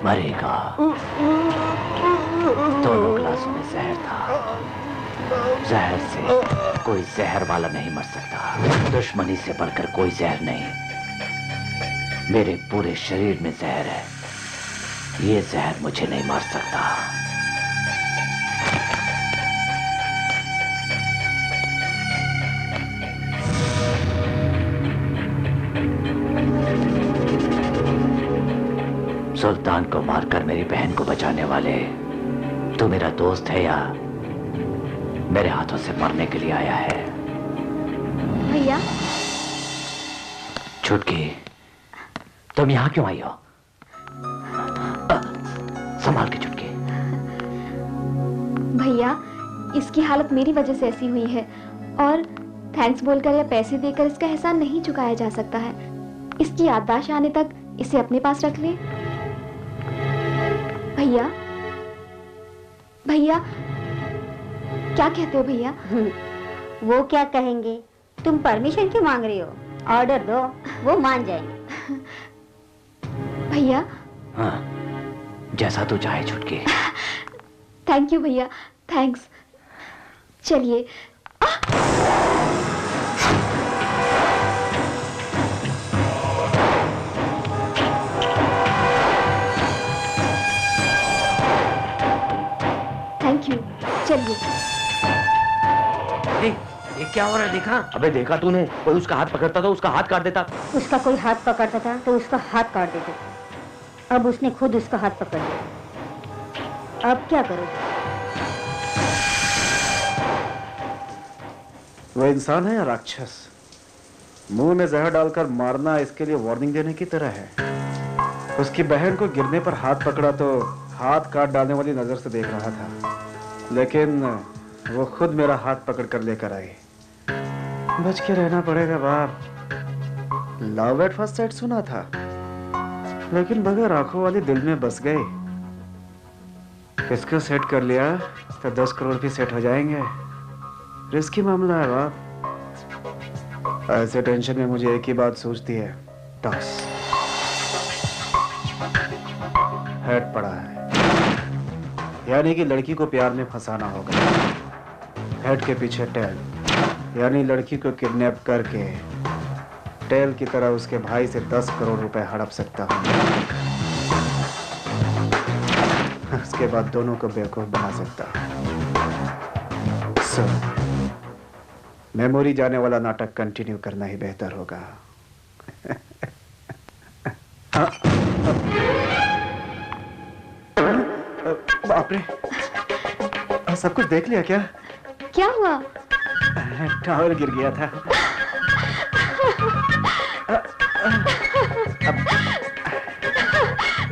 मरेगा। दोनों ग्लासों में जहर था। जहर से कोई जहर वाला नहीं मर सकता। दुश्मनी से बढ़कर कोई जहर नहीं। मेरे पूरे शरीर में जहर है। ये जहर मुझे नहीं मार सकता। सुल्तान को मारकर मेरी बहन को बचाने वाले तू मेरा दोस्त है या मेरे हाथों से मरने के लिए आया है? भैया, छुटकी, तुम यहाँ क्यों आई हो? संभाल के छुटकी। भैया, इसकी हालत मेरी वजह से ऐसी हुई है और थैंक्स बोलकर या पैसे देकर इसका एहसान नहीं चुकाया जा सकता है। इसकी याददाश्त आने तक इसे अपने पास रख ले। भैया, भैया, क्या कहते हो भैया? वो क्या कहेंगे? तुम परमिशन क्यों मांग रही हो? ऑर्डर दो, वो मान जाएंगे। भैया, हाँ, जैसा तू चाहे छुटकी। थैंक यू भैया, थैंक्स। चलिए। थैंक यू, चलिए। ये क्या हो रहा है? देखा? अबे देखा तूने? कोई उसका हाथ पकड़ता तो उसका हाथ काट देता। उसका कोई हाथ पकड़ता था तो उसका हाथ काट देते। अब उसने खुद उसका हाथ पकड़ लिया। अब क्या करोगे? वो इंसान है या राक्षस? मुंह में जहर डालकर मारना इसके लिए वार्निंग देने की तरह है। उसकी बहन को गिरने पर हाथ पकड़ा तो हाथ काट डालने वाली नजर से देख रहा था, लेकिन वो खुद मेरा हाथ पकड़ कर लेकर आई। बच के रहना पड़ेगा बाप। लव एट फर्स्ट साइट सुना था, लेकिन बगैर आंखों वाली दिल में बस गई। इसको सेट कर लिया तो 10 करोड़ भी सेट हो जाएंगे। रिस्की मामला है बाप। ऐसे टेंशन में मुझे एक ही बात सूझती है, टॉस। हेड पड़ा है, यानी कि लड़की को प्यार में फंसाना होगा। हेड के पीछे टेल, यानी लड़की को किडनैप करके टेल की तरह उसके भाई से 10 करोड़ रुपए हड़प सकता हूँ। उसके बाद दोनों को बेवकूफ बना सकता हूँ। सो मेमोरी जाने वाला नाटक कंटिन्यू करना ही बेहतर होगा। बाप रे, सब कुछ देख लिया क्या? क्या हुआ? टावर गिर गया था।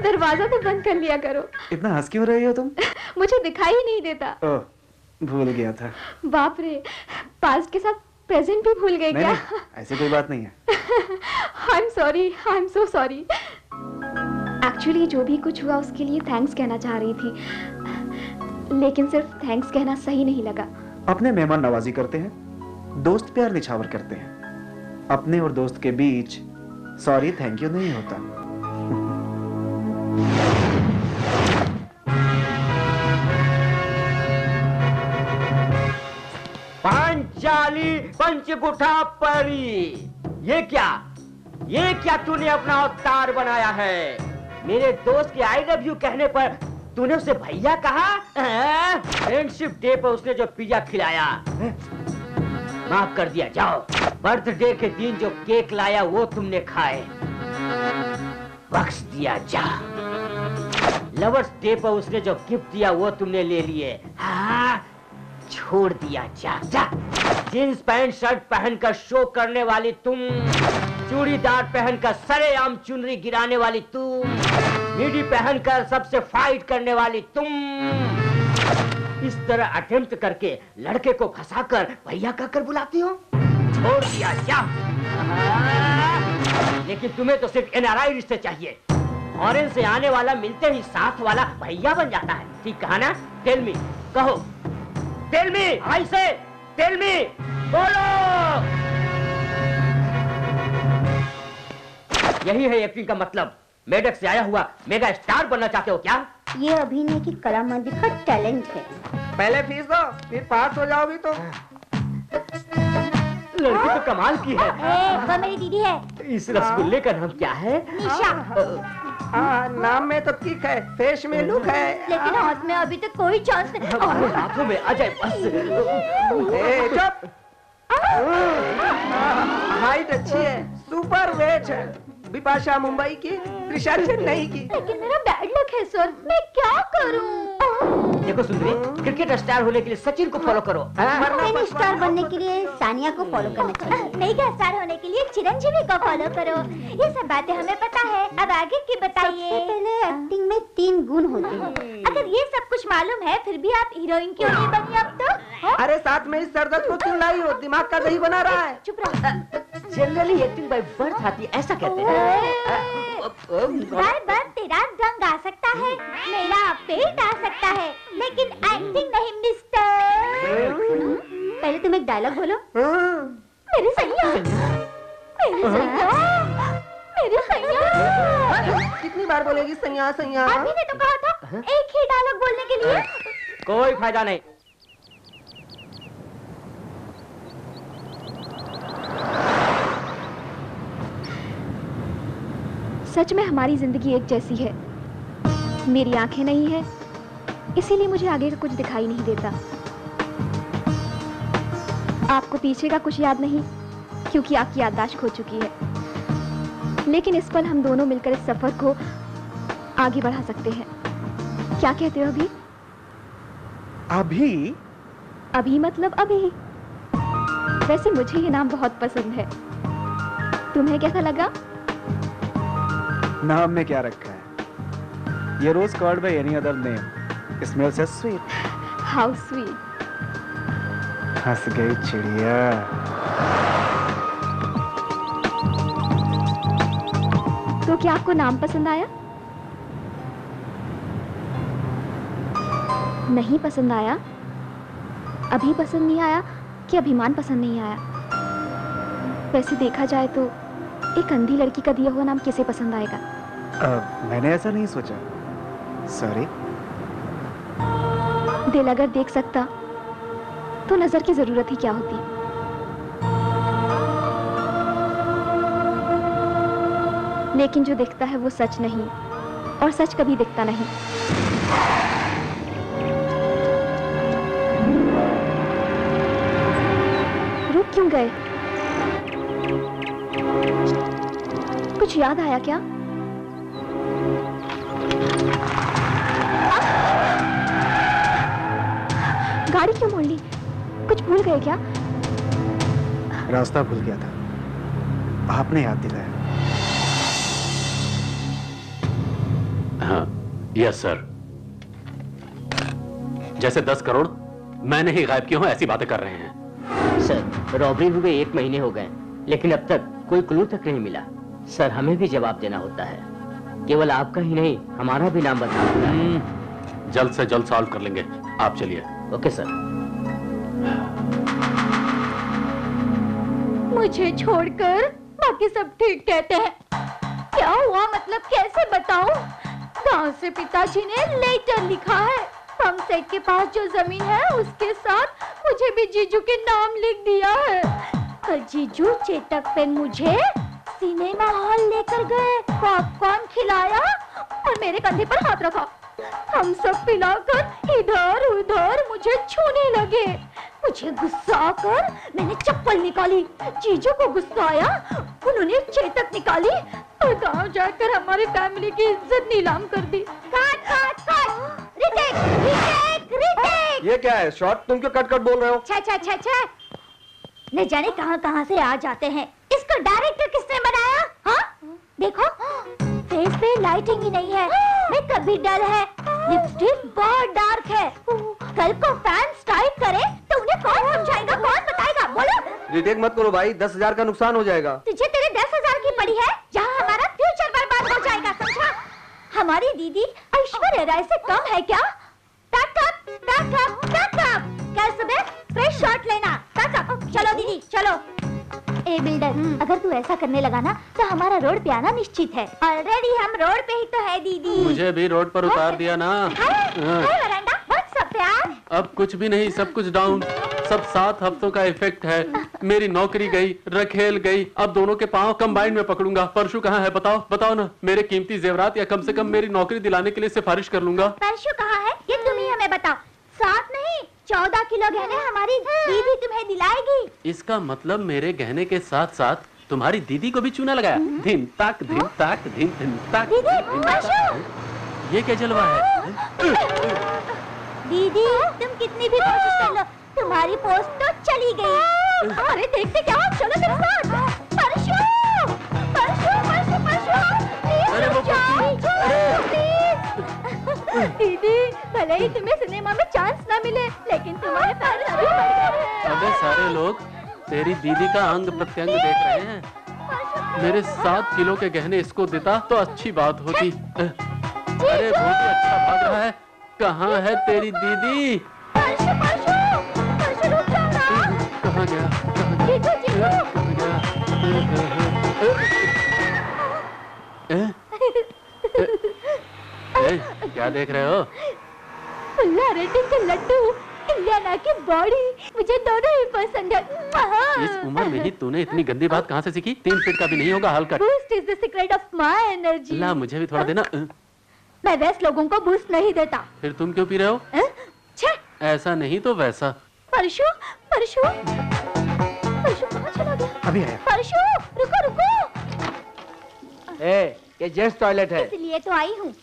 दरवाजा तो बंद कर लिया करो। इतना हंस क्यों रही हो तुम? मुझे दिखाई ही नहीं देता। ओह, भूल गया था। बाप रे, पास्ट के साथ प्रेजेंट भी भूल गए क्या? नहीं, ऐसी कोई बात नहीं है। I am sorry, I am so sorry. Actually जो भी कुछ हुआ उसके लिए थैंक्स कहना चाह रही थी, लेकिन सिर्फ थैंक्स कहना सही नहीं लगा। अपने मेहमान नवाजी करते हैं, दोस्त प्यार निछावर करते हैं। अपने और दोस्त के बीच सॉरी थैंक यू नहीं होता। पंचाली पंचकुठा परी, ये क्या तूने अपना अवतार बनाया है? मेरे दोस्त के आई लव यू कहने पर तूने उसे भैया कहा? फ्रेंडशिप डे पर उसने जो पिज्जा खिलाया माफ कर दिया, जाओ। बर्थडे के दिन जो केक लाया वो तुमने खाए, बख्श दिया, जा। लवर्स डे पर उसने जो गिफ्ट दिया वो तुमने ले लिए, हाँ, छोड़ दिया, जा जा। जींस पैंट शर्ट पहनकर शो करने वाली तुम, चूड़ीदार पहनकर सरेआम चुनरी गिराने वाली तुम, मिडी पहनकर सबसे फाइट करने वाली तुम, इस तरह अटेम्प्ट करके लड़के को फंसाकर भैया कहकर बुलाती हो, छोड़ दिया, जा। लेकिन तुम्हें तो सिर्फ एनआरआई रिश्ते चाहिए। फॉरेन से आने वाला मिलते ही साथ वाला भैया बन जाता है, ठीक कहा ना? टेल मी, कहो, टेल मी, आई से टेल मी, बोलो। यही है एक्टिंग का मतलब। मेडक से आया हुआ मेगा स्टार बनना चाहते हो क्या? ये अभिनय की कला मंदिर का टैलेंट है। पहले फीस दो, फिर पास हो जाओगी तो। लड़की तो कमाल की है। वो मेरी दीदी है। इस रसगुल्ले का नाम क्या है? निशा। हाँ, नाम में तो किक है, फेस में लुक है। लेकिन हाथ में अभी तक कोई चांस नहीं। हाथों में आ जाए बस। चुप। हाइट अच्छी है, सुपर वेट है। बिपाशा मुंबई की, त्रिशा चेन्नई की। लेकिन मेरा बैड लक है सर, मैं क्या करूं? देखो सुंदरी, क्रिकेट स्टार होने के लिए सचिन को फॉलो करो। टेनिस स्टार बनने के लिए सानिया को फॉलो करना चाहिए। मेगा स्टार होने के लिए चिरंजीवी को फॉलो करो। ये सब बातें हमें पता है, अब आगे की बताइए। सबसे पहले एक्टिंग में 3 गुण होते हैं। अगर ये सब कुछ मालूम है फिर भी आप हीरोइन क्यों नहीं बनी अब तक? अरे साथ में इस सरदर्द को क्यों लाई हो? दिमाग का दही बना रहा है। चुप रहो। जनरली एक्टिंग बाय बर्थ आती है, ऐसा कहते हैं। बार बार तेरा रंग आ सकता है, मेरा पेट आ सकता है, लेकिन एक्टिंग नहीं मिस्टर। पहले तुम एक डायलॉग बोलो। मेरी सैया, मेरी सैया, मेरी सैया। कितनी बार बोलेगी सैया सैया? अभी ने तो कहा था एक ही डायलॉग बोलने के लिए। कोई फायदा नहीं। सच में हमारी जिंदगी एक जैसी है। मेरी आंखें नहीं है, इसीलिए मुझे आगे का कुछ दिखाई नहीं देता। आपको पीछे का कुछ याद नहीं, क्योंकि आपकी याददाश्त खो चुकी है। लेकिन इस पल हम दोनों मिलकर इस सफर को आगे बढ़ा सकते हैं। क्या कहते हो अभी? अभी? अभी मतलब अभी। वैसे मुझे ये नाम बहुत पसंद है। तुम्हें कैसा लगा? नाम में क्या रखा है? ये rose called by any other name. Smells so sweet. How sweet. हंस गई चिड़िया। तो क्या आपको नाम पसंद आया? नहीं पसंद आया? अभी पसंद नहीं आया कि अभिमान पसंद नहीं आया? वैसे देखा जाए तो एक अंधी लड़की का दिया हुआ नाम किसे पसंद आएगा? मैंने ऐसा नहीं सोचा, सॉरी। दिल अगर देख सकता तो नजर की जरूरत ही क्या होती। लेकिन जो दिखता है वो सच नहीं, और सच कभी दिखता नहीं। रुक क्यों गए? कुछ याद आया क्या? गाड़ी क्यों मोड़ ली? कुछ भूल गए क्या? रास्ता भूल गया था, आपने याद दिलाया। हाँ, यस सर। जैसे 10 करोड़ मैंने ही गायब किए हो, ऐसी बातें कर रहे हैं। सर, रॉबरी हुए 1 महीने हो गए, लेकिन अब तक कोई क्लू तक नहीं मिला। सर, हमें भी जवाब देना होता है। केवल आपका ही नहीं, हमारा भी नाम बताना होता है। जल्द से जल्द सॉल्व कर लेंगे, आप चलिए। Okay sir. मुझे छोड़कर बाकी सब ठीक कहते हैं। क्या हुआ मतलब कैसे बताऊं? गांव से पिताजी ने लेटर लिखा है। पंप सेट के पास जो जमीन है उसके साथ मुझे भी जीजू के नाम लिख दिया है। कल जीजू चेतक पे मुझे सिनेमा हॉल लेकर गए, पॉपकॉर्न खिलाया और मेरे कंधे पर हाथ रखा। हम सब पिलाकर इधर उधर मुझे छूने लगे। मुझे गुस्सा आकर मैंने चप्पल निकाली। जीजू को गुस्सा आया, उन्होंने चेतक निकाली और गांव जाकर हमारी फैमिली की इज्जत नीलाम कर दी। काट काट काट, रिटेक रिटेक रिटेक। ये क्या है? शॉट तुम क्यों कट कट बोल रहे हो? छे छे छे छे, न जाने कहां से आ जाते हैं। इसको डायरेक्टर किसने बनाया? हाँ देखो, फेस पे लाइटिंग ही नहीं है, मेकअप भी डल है, लिपस्टिक बहुत डार्क है। कल को फैंस टाइप करे तो उन्हें कौन समझाएगा, कौन बताएगा? बोलो। रिटेक मत करो भाई, 10,000 का नुकसान हो जाएगा। तुझे तेरे 10,000 की पड़ी है, जहाँ हमारा फ्यूचर बर्बाद हो जाएगा, समझा? हमारी दीदी ऐश्वर्या राय से कम है क्या? कल सुबह फ्रेश शॉट लेना। चलो दीदी चलो। ए बिल्डर, अगर तू ऐसा करने लगा ना तो हमारा रोड पे आना निश्चित है। ऑलरेडी हम रोड पे ही तो है दीदी। मुझे भी रोड पर उतार दिया ना। वरांडा, व्हाट्स अप यार? अब कुछ भी नहीं, सब कुछ डाउन। सब 7 हफ्तों का इफेक्ट है। मेरी नौकरी गई, रखेल गई, अब दोनों के पांव कंबाइन में पकड़ूंगा। परशु कहाँ है? बताओ बताओ ना। मेरे कीमती जेवरात या कम से कम मेरी नौकरी दिलाने के लिए सिफारिश कर लूंगा। परशु कहाँ है ये तुम ही हमें बताओ। 7 नहीं 14 किलो गहने हमारी दीदी तुम्हें दिलाएगी। इसका मतलब मेरे गहने के साथ साथ तुम्हारी दीदी को भी चूना लगाया। धिन ताक धिन ताक धिन धिन ताक। दीदी, ये क्या जलवा है? दीदी तुम कितनी भी कोशिश कर लो, तुम्हारी पोस्ट तो चली गई। अरे देखते क्या, चलो मेरे साथ। परशु परशु परशु परशु, अरे वो दीदी, भले ही तुम्हें सिनेमा में चांस ना मिले, लेकिन तुम्हारे फैंस अभी बढ़ गए हैं। अबे सारे लोग तेरी दीदी का अंग प्रत्यंग देख रहे हैं। मेरे 7 किलो के गहने इसको देता तो अच्छी बात होती। अरे वो तो अच्छा भाग रहा है। कहाँ है तेरी दीदी? परशु परशु परशु, रुक जाओ ना। कहाँ गया? जीजू जीजू। क्या देख रहे हो? फुल्ला रेटिंग के लड्डू, इलियाना की बॉडी, मुझे दोनों ही पसंद है। इस उम्र में ही तूने इतनी गंदी बात कहाँ से सीखी? 3 फीट का भी नहीं होगा हल्का। Boost is the secret of my energy. ला मुझे भी थोड़ा देना। मैं वैसे लोगों को बूस्ट नहीं देता। फिर तुम क्यों पी रहे हो? छे, ऐसा नहीं तो वैसा। परशु परशु परशु कहाँ चला गया? अभी आया। परशु रुको रुको, ये जेंट्स टॉयलेट है। इसलिए तो आई हूँ।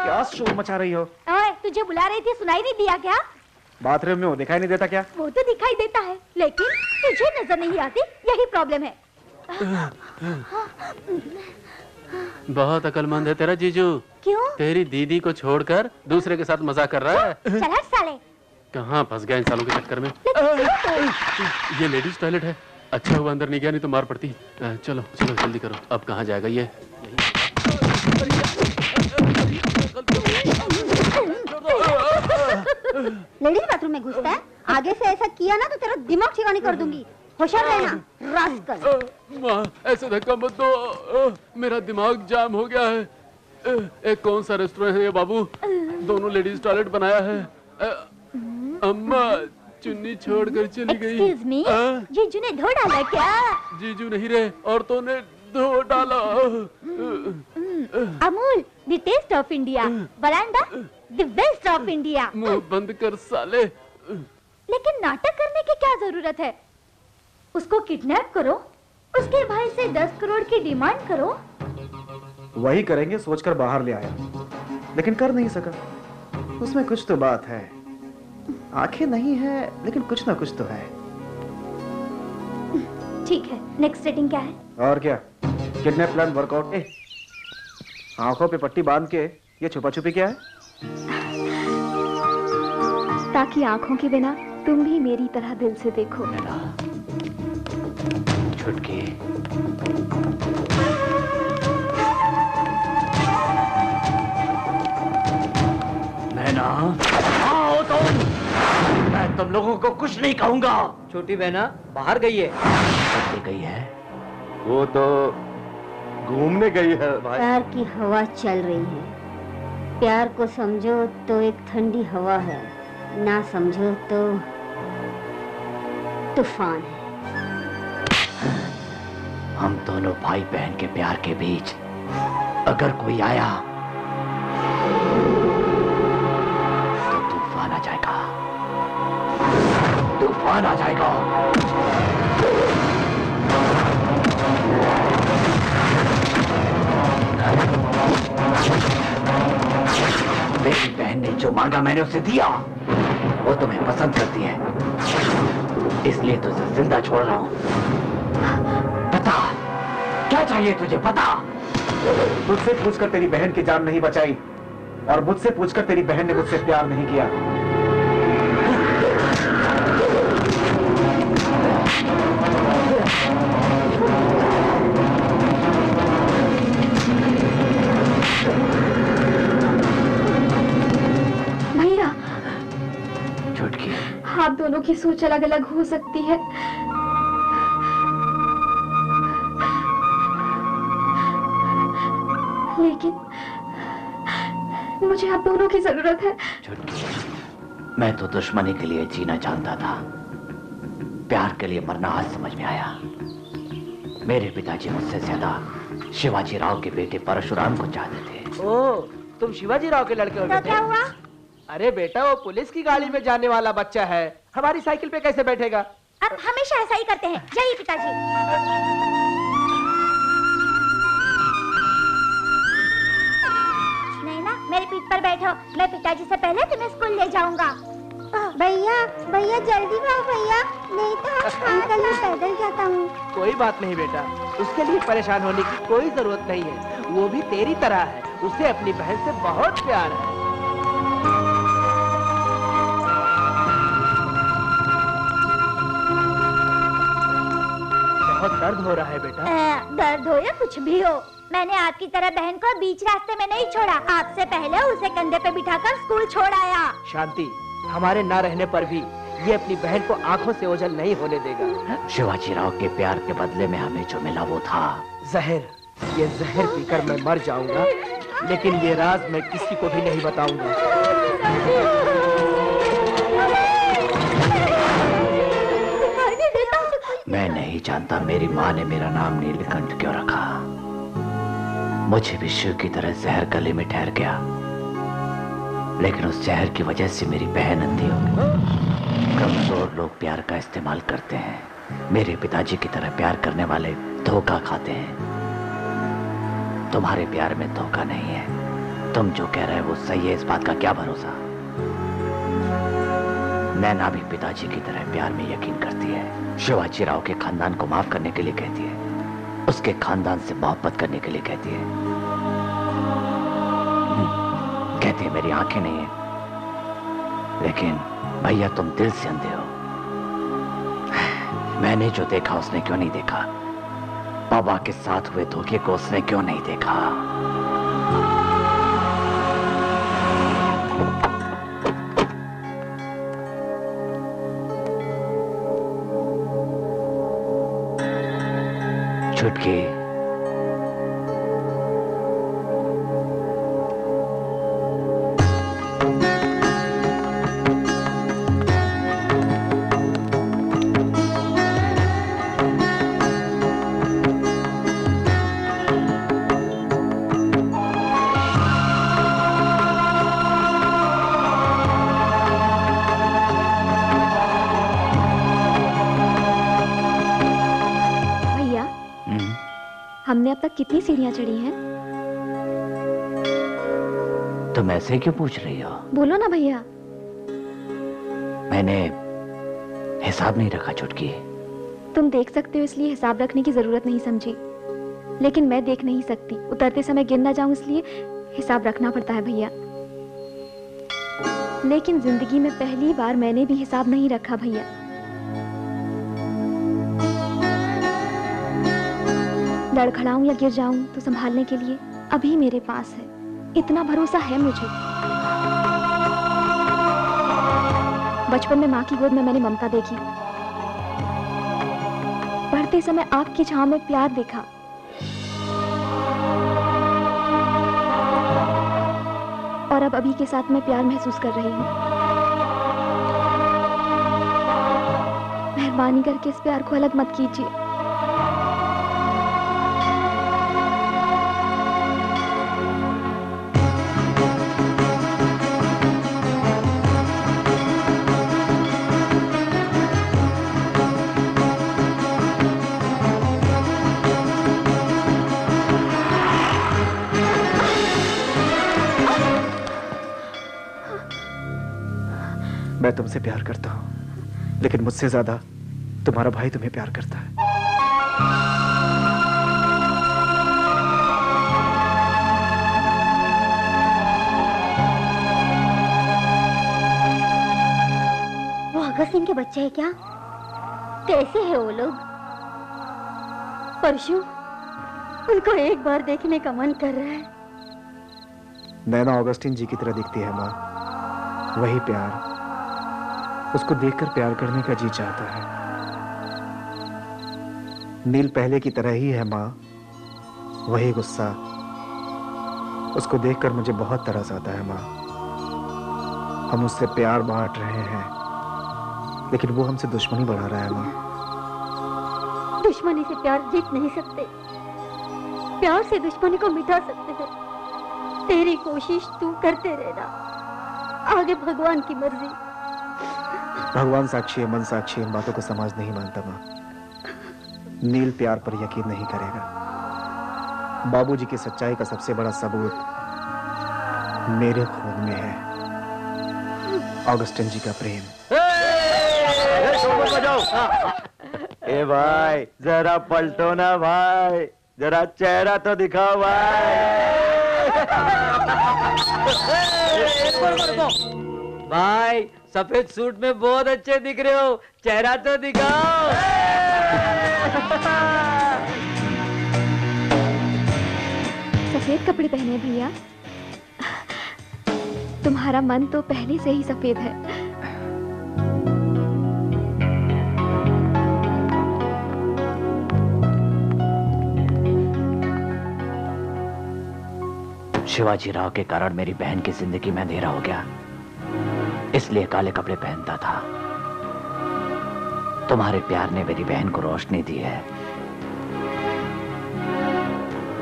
क्या शोर मचा रही हो? ओए, तुझे बुला रही थी, सुनाई नहीं दिया क्या? बाथरूम में हो, दिखाई नहीं देता क्या? वो तो दिखाई देता है, लेकिन तुझे नजर नहीं आती, यही प्रॉब्लम है। बहुत अकलमंद है तेरा जीजू। क्यों? तेरी दीदी को छोड़कर दूसरे के साथ मजाक कर रहा है। चल हट साले। कहाँ फंस गया इन सालों के चक्कर में। ये लेडीज टॉयलेट है। अच्छा हुआ अंदर नहीं गया, नहीं तो मार पड़ती। चलो चलो जल्दी करो। अब कहाँ जाएगा ये? लेडीज बाथरूम में घुसता है, आगे से ऐसा किया ना तो तेरा दिमाग ठिकाने कर दूंगी। होशियार रहना रास्कल। माँ ऐसे धक्का मत दो, मेरा दिमाग जाम हो गया है। एक कौन सा रेस्टोरेंट है ये बाबू? दोनों लेडीज टॉयलेट बनाया है। अम्मा चुन्नी छोड़कर चली गई। एक्सक्यूज मी, जीजू ने धो डाला क्या? जीजू नहीं रहे, औरतों ने धो डाला। Amul the taste of India, veranda the best of India. मुंह बंद कर साले। लेकिन नाटक करने की क्या जरूरत है? उसको किडनैप करो, उसके भाई से 10 करोड़ की डिमांड करो। वही करेंगे सोचकर बाहर ले आया, लेकिन कर नहीं सका। उसमें कुछ तो बात है। आंखें नहीं है, लेकिन कुछ ना कुछ तो है। ठीक है, नेक्स्ट सेटिंग क्या है? और क्या, किडनैप प्लान वर्कआउट। आंखों पे पट्टी बांध के ये छुपा छुपी क्या है? ताकि आंखों के बिना तुम भी मेरी तरह दिल से देखो। छुटकी मैना, आओ तुम। मैं तुम लोगों को कुछ नहीं कहूंगा। छोटी बहना बाहर गई है। कब गई है? वो तो घूमने गई है भाई। प्यार की हवा चल रही है। प्यार को समझो तो एक ठंडी हवा है, ना समझो तो तूफान है। हम दोनों भाई बहन के प्यार के बीच अगर कोई आया तो तूफान आ जाएगा, तूफान आ जाएगा। मेरी बहन ने जो मांगा मैंने उसे दिया। वो तुम्हें पसंद करती है, इसलिए तुझे जिंदा छोड़ रहा हूं। बता क्या चाहिए तुझे, बता। मुझसे पूछकर तेरी बहन की जान नहीं बचाई और मुझसे पूछकर तेरी बहन ने मुझसे प्यार नहीं किया। भैया, छुटकी, आप दोनों की सोच अलग अलग हो सकती है, लेकिन मुझे आप दोनों की जरूरत है। छुटकी, मैं तो दुश्मनी के लिए जीना जानता था, प्यार के लिए मरना आज समझ में आया। मेरे पिताजी मुझसे ज्यादा शिवाजी राव के बेटे परशुराम को चाहते थे। ओह, तुम शिवाजी राव के लड़के हो तो क्या हुआ? अरे बेटा, वो पुलिस की गाड़ी में जाने वाला बच्चा है, हमारी साइकिल पे कैसे बैठेगा? अब हमेशा ऐसा ही करते हैं। जाइए पिताजी। नहीं ना, मेरी पीठ पर बैठो, मैं पिताजी से पहले तुम्हें स्कूल ले जाऊंगा। भैया भैया जल्दी आओ भैया, नहीं तो अंकल मैं पैदल जाता हूँ। कोई बात नहीं बेटा, उसके लिए परेशान होने की कोई जरूरत नहीं है। वो भी तेरी तरह है, उसे अपनी बहन से बहुत प्यार है। बहुत दर्द हो रहा है बेटा। दर्द हो या कुछ भी हो, मैंने आपकी तरह बहन को बीच रास्ते में नहीं छोड़ा। आपसे पहले उसे कंधे पे बिठाकर स्कूल छोड़ आया। शांति, हमारे ना रहने पर भी ये अपनी बहन को आंखों से ओझल नहीं होने देगा। शिवाजी राव के प्यार के बदले में हमें जो मिला वो था जहर। ये जहर पीकर मैं मर जाऊंगा, लेकिन ये राज मैं किसी को भी नहीं बताऊंगा। मैं नहीं जानता मेरी माँ ने मेरा नाम नीलकंठ क्यों रखा। मुझे भी शिव की तरह जहर गले में ठहर गया, लेकिन उस जहर की वजह से मेरी बहन अंधी हो गई। कमजोर लोग प्यार का इस्तेमाल करते हैं, मेरे पिताजी की तरह प्यार करने वाले धोखा खाते हैं। तुम्हारे प्यार में धोखा नहीं है, तुम जो कह रहे हो वो सही है, इस बात का क्या भरोसा। नैना भी पिताजी की तरह प्यार में यकीन करती है, शिवाजी राव के खानदान को माफ करने के लिए कहती है, उसके खानदान से मोहब्बत करने के लिए कहती है। कहती है मेरी आंखें नहीं है, लेकिन भैया तुम दिल से अंधे हो। मैंने जो देखा उसने क्यों नहीं देखा, बाबा के साथ हुए धोखे को उसने क्यों नहीं देखा। छुटकी, हमने अब तक कितनी सीढ़ियां चढ़ी हैं? तुम ऐसे क्यों पूछ रही हो? बोलो ना भैया। मैंने हिसाब नहीं रखा छुटकी। तुम देख सकते हो इसलिए हिसाब रखने की जरूरत नहीं समझी, लेकिन मैं देख नहीं सकती, उतरते समय गिर ना जाऊं इसलिए हिसाब रखना पड़ता है भैया। लेकिन जिंदगी में पहली बार मैंने भी हिसाब नहीं रखा भैया। लड़खड़ाऊं या गिर जाऊं तो संभालने के लिए अभी मेरे पास है, इतना भरोसा है मुझे। बचपन में माँ की गोद में मैंने ममता देखी, पढ़ते समय आपकी छांव में प्यार देखा, और अब अभी के साथ मैं प्यार महसूस कर रही हूँ। मेहरबानी करके इस प्यार को अलग मत कीजिए। मैं तुमसे प्यार करता हूँ, लेकिन मुझसे ज्यादा तुम्हारा भाई तुम्हें प्यार करता है। वो भगत सिंह के बच्चे हैं क्या? कैसे है वो लोग? परशु, उनको एक बार देखने का मन कर रहा है। नैना ऑगस्टिन जी की तरह दिखती है माँ, वही प्यार, उसको देखकर प्यार करने का जी चाहता है। नील पहले की तरह ही है माँ, वही गुस्सा, उसको देखकर मुझे बहुत तरस आता है माँ। हम उससे प्यार बांट रहे हैं, लेकिन वो हमसे दुश्मनी बढ़ा रहा है माँ। दुश्मनी से प्यार जीत नहीं सकते, प्यार से दुश्मनी को मिटा सकते हैं। तेरी कोशिश तू करते रहना, आगे भगवान की मर्जी। भगवान साक्षी है, मन साक्षी, इन बातों को समाज नहीं मानता माँ। नील प्यार पर यकीन नहीं करेगा। बाबूजी की सच्चाई का सबसे बड़ा सबूत मेरे खून में है, ऑगस्टिन जी का प्रेम। ए भाई, जरा पलटो ना भाई, जरा चेहरा तो दिखाओ भाई। भाई, सफेद सूट में बहुत अच्छे दिख रहे हो, चेहरा तो दिखाओ। सफेद कपड़े पहने भैया, तुम्हारा मन तो पहले से ही सफेद है। शिवाजी राव के कारण मेरी बहन की जिंदगी में अंधेरा हो गया, इसलिए काले कपड़े पहनता था। तुम्हारे प्यार ने मेरी बहन को रोशनी दी है,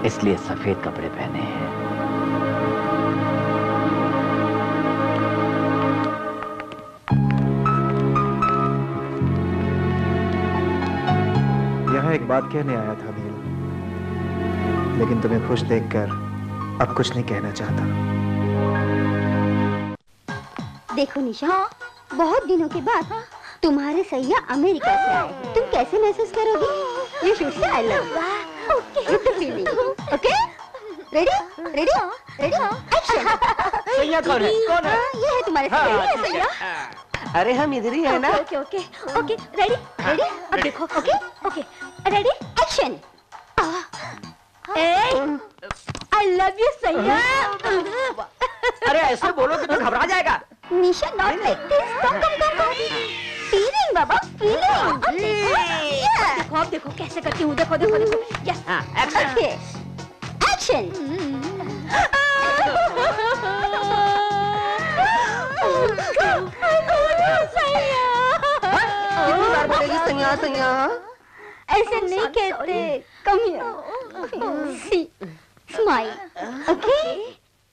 इसलिए सफेद कपड़े पहने हैं। यहाँ एक बात कहने आया था नील, लेकिन तुम्हें खुश देखकर अब कुछ नहीं कहना चाहता। देखो निशा, बहुत दिनों के बाद तुम्हारे सैया अमेरिका से आए हैं। तुम कैसे महसूस करोगी? You should say I love you. Okay. With the feeling. Okay? Ready? Ready? Ready? Action. सैया कौन है? कौन है? ये है तुम्हारे सैया। अरे हम इधर ही है ना। Okay okay okay, ready ready, अब देखो। Okay okay, ready, action. I love you सैया। अरे ऐसे बोलो कि तो घबरा जाएगा। Nisha, not like this. Come feeling बाबा, फीलिंग। देखो अब देखो कैसे करती हूँ, देखो देखो देखो। Yes, action action. सैया सैया ऐसे नहीं कहते। Come here, see, smile. Okay,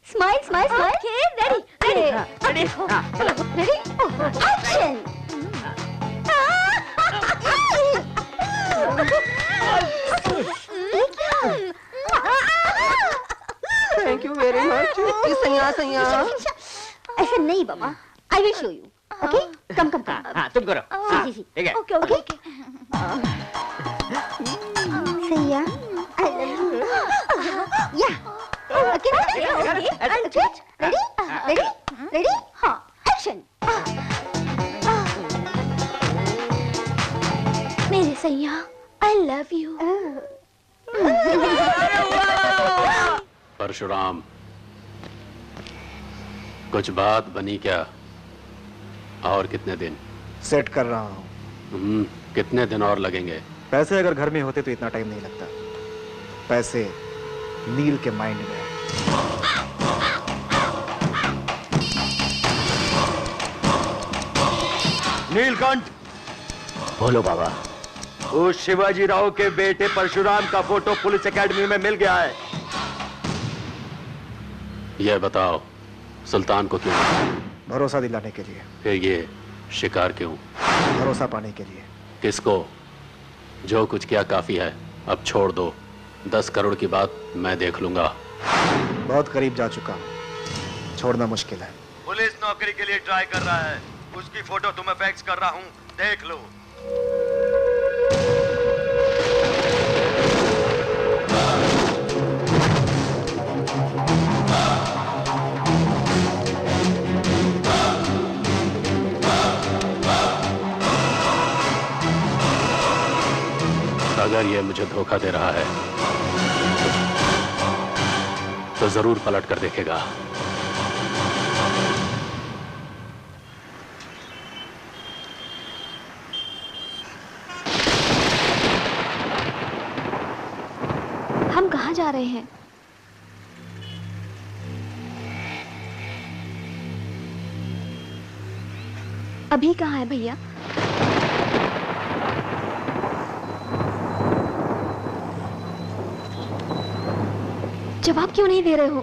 smile smile smile. Ready ready ready, चलो ready, action. Thank you very much. सैया सैया ऐसे नहीं बाबा, I will show you. Okay, come come come. हाँ, तुम करो। जी जी, ठीक है। Okay okay okay. सैया, I love you. Yeah, okay okay okay, ready ready ready, हाँ, एक्शन। मेरे सैया, आई लव यू। परशुराम, कुछ बात बनी क्या? और कितने दिन? सेट कर रहा हूँ। कितने दिन और लगेंगे? पैसे अगर घर में होते तो इतना टाइम नहीं लगता। पैसे नील के माइंड में है। नीलकंठ, बोलो बाबा। उस शिवाजी राव के बेटे परशुराम का फोटो पुलिस एकेडमी में मिल गया है। यह बताओ, सुल्तान को क्यों? भरोसा दिलाने के लिए। फिर ये शिकार क्यों? भरोसा पाने के लिए। किसको? जो कुछ किया काफी है, अब छोड़ दो। 10 करोड़ की बात मैं देख लूंगा। बहुत करीब जा चुका हूँ, छोड़ना मुश्किल है। पुलिस नौकरी के लिए ट्राई कर रहा है, उसकी फोटो तुम्हें फैक्स कर रहा हूँ, देख लो। अगर ये मुझे धोखा दे रहा है तो जरूर पलट कर देखेगा। हम कहाँ जा रहे हैं? अभी कहाँ है भैया? जवाब क्यों नहीं दे रहे हो?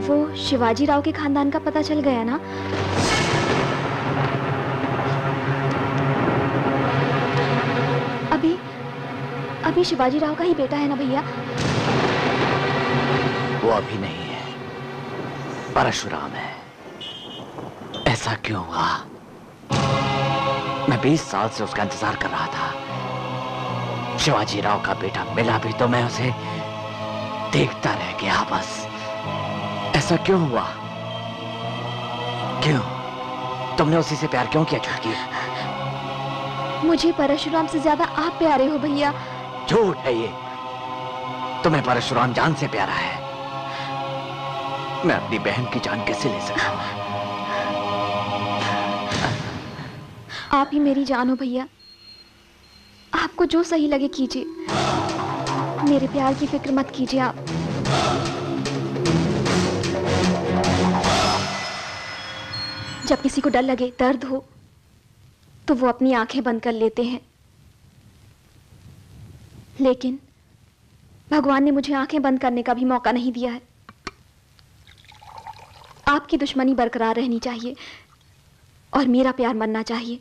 वो शिवाजी राव के खानदान का पता चल गया ना? अभी शिवाजी राव का ही बेटा है ना भैया? वो अभी नहीं है, परशुराम है। ऐसा क्यों हुआ? मैं 20 साल से उसका इंतजार कर रहा था। शिवाजी राव का बेटा मिला भी तो मैं उसे देखता रह गया बस। ऐसा क्यों हुआ? क्यों? तुमने उसी से प्यार क्यों किया चुटकी? मुझे परशुराम से ज्यादा आप प्यारे हो भैया। झूठ है ये। तुम्हें परशुराम जान से प्यारा है। मैं अपनी बहन की जान कैसे ले सकता हूं? आप ही मेरी जान हो भैया। आपको जो सही लगे कीजिए, मेरे प्यार की फिक्र मत कीजिए आप। जब किसी को डर लगे, दर्द हो, तो वो अपनी आंखें बंद कर लेते हैं। लेकिन भगवान ने मुझे आंखें बंद करने का भी मौका नहीं दिया है। आपकी दुश्मनी बरकरार रहनी चाहिए और मेरा प्यार मरना चाहिए।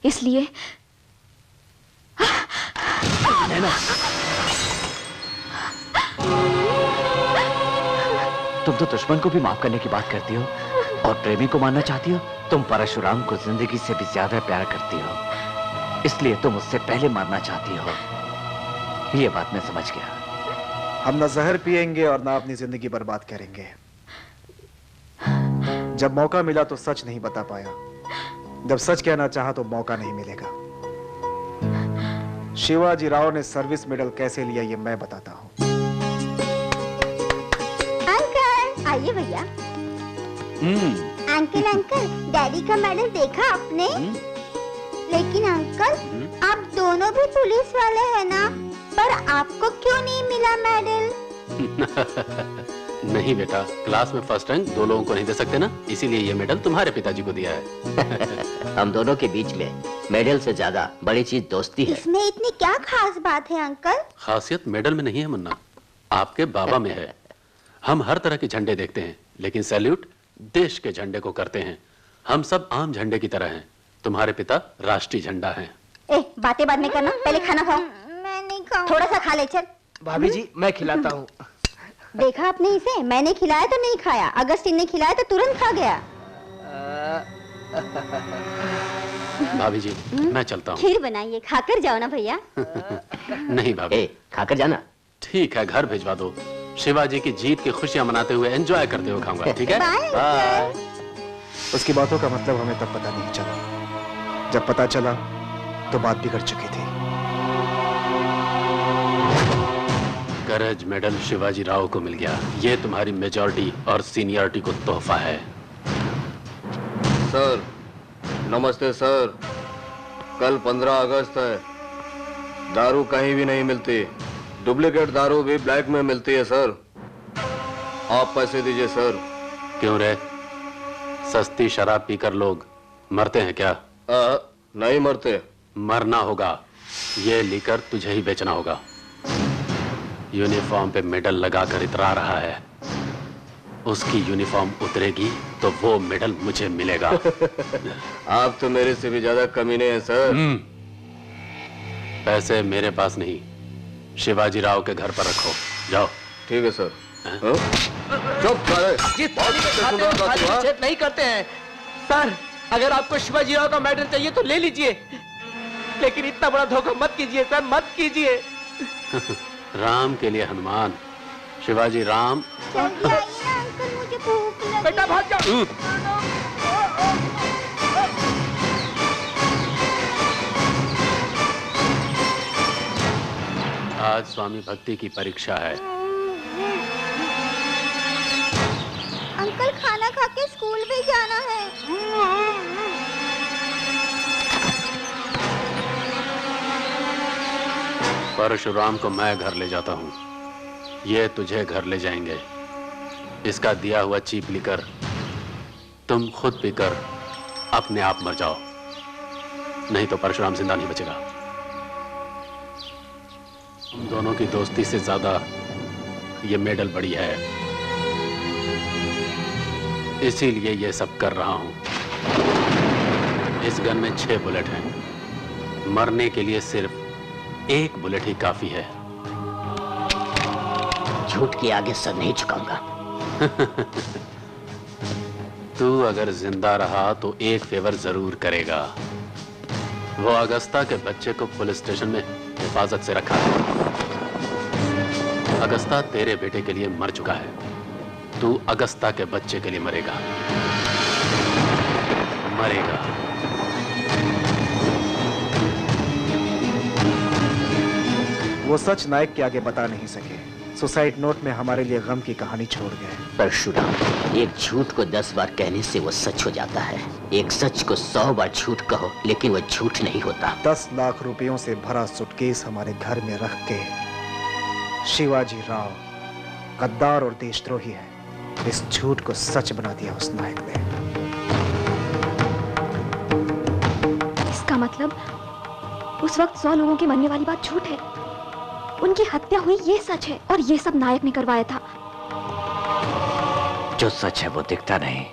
इसलिए तुम तो दुश्मन को भी माफ करने की बात करती हो और प्रेमी को मानना चाहती हो। तुम परशुराम को जिंदगी से भी ज्यादा प्यार करती हो, इसलिए तुम उससे पहले मारना चाहती हो। ये बात मैं समझ गया। हम ना जहर पिएंगे और ना अपनी जिंदगी बर्बाद करेंगे। जब मौका मिला तो सच नहीं बता पाया, जब सच कहना चाहा तो मौका नहीं मिलेगा। शिवाजी राव ने सर्विस मेडल कैसे लिया ये मैं बताता हूँ। अंकल आइए भैया। अंकल अंकल डैडी का मेडल देखा आपने? लेकिन अंकल आप दोनों भी पुलिस वाले हैं ना, पर आपको क्यों नहीं मिला मेडल? नहीं बेटा, क्लास में फर्स्ट रैंक 2 लोगों को नहीं दे सकते ना, इसीलिए ये मेडल तुम्हारे पिताजी को दिया है। हम दोनों के बीच में मेडल से ज्यादा बड़ी चीज दोस्ती है। इसमें इतनी क्या खास बात है अंकल? खासियत मेडल में नहीं है मुन्ना, आपके बाबा में है। हम हर तरह के झंडे देखते हैं, लेकिन सैल्यूट देश के झंडे को करते हैं। हम सब आम झंडे की तरह हैं। तुम्हारे पिता राष्ट्रीय झंडा हैं। बातें बाद में करना, पहले खाना खाओ। मैं नहीं खाऊं। थोड़ा सा खा ले चल। भाभी जी मैं खिलाता हूँ। देखा आपने इसे? मैंने खिलाया तो नहीं खाया, अगस्टिन ने खिलाया तो तुरंत खा गया। भाभी जी मैं चलता हूँ। खीर बनाइए, खाकर जाओ ना भैया। नहीं भाभी, खाकर जाना। ठीक है, घर भिजवा दो। शिवाजी की जीत की खुशियां मनाते हुए एंजॉय करते हुए खाऊंगा, ठीक है? बाय। उसकी बातों का मतलब हमें तब पता नहीं चला। जब पता चला तो बात बिगड़ चुकी थी। गरज मेडल शिवाजी राव को मिल गया। ये तुम्हारी मेजॉरिटी और सीनियरिटी को तोहफा है। सर नमस्ते सर। कल 15 अगस्त है। दारू कहीं भी नहीं मिलती। डुप्लीकेट दारू भी ब्लैक में मिलती है सर। आप पैसे दीजिए सर। क्यों रे, सस्ती शराब पीकर लोग मरते हैं क्या? नहीं मरते। मरना होगा। ये लेकर तुझे ही बेचना होगा। यूनिफॉर्म पे मेडल लगाकर इतरा रहा है, उसकी यूनिफॉर्म उतरेगी तो वो मेडल मुझे मिलेगा। आप तो मेरे से भी ज्यादा कमीने हैं सर। पैसे मेरे पास नहीं, शिवाजी राव के घर पर रखो। जाओ। ठीक है सर। चुप कर। जिस थाली में खाते हैं थाली में छेद नहीं करते हैं। सर, अगर आपको शिवाजी राव का मेडल चाहिए तो ले लीजिए, लेकिन इतना बड़ा धोखा मत कीजिए सर, मत कीजिए। राम के लिए हनुमान, शिवाजी राम। जल्दी आइए ना अंकल, मुझे भूख लगी। बेटा भाग जाओ। आज स्वामी भक्ति की परीक्षा है। अंकल खाना खा के स्कूल भी जाना है। परशुराम को मैं घर ले जाता हूँ, ये तुझे घर ले जाएंगे। इसका दिया हुआ चीप लेकर तुम खुद पीकर अपने आप मर जाओ, नहीं तो परशुराम जिंदा नहीं बचेगा। दोनों की दोस्ती से ज्यादा ये मेडल बड़ी है, इसीलिए ये सब कर रहा हूं। इस गन में 6 बुलेट हैं, मरने के लिए सिर्फ 1 बुलेट ही काफी है। झूठ के आगे सर नहीं झुकाऊंगा। तू अगर जिंदा रहा तो एक फेवर जरूर करेगा। वो अगस्ता के बच्चे को पुलिस स्टेशन में हिफाजत से रखा है। अगस्ता तेरे बेटे के लिए मर चुका है, तू अगस्ता के बच्चे के लिए मरेगा। मरेगा। वो सच नायक के आगे बता नहीं सके। सुसाइड नोट में हमारे लिए गम की कहानी छोड़ गए। परशुराम, एक झूठ को 10 बार कहने से वो सच हो जाता है। एक सच को 100 बार झूठ कहो, लेकिन वो झूठ नहीं होता। 10 लाख रुपयों से भरा सूटकेस हमारे घर में रख के शिवाजी राव गद्दार और देशद्रोही है, इस झूठ को सच बना दिया उस नायक ने। इसका मतलब उस वक्त 100 लोगों के मरने वाली बात झूठ है, उनकी हत्या हुई ये सच है, और ये सब नायक ने करवाया था। जो सच है वो दिखता नहीं,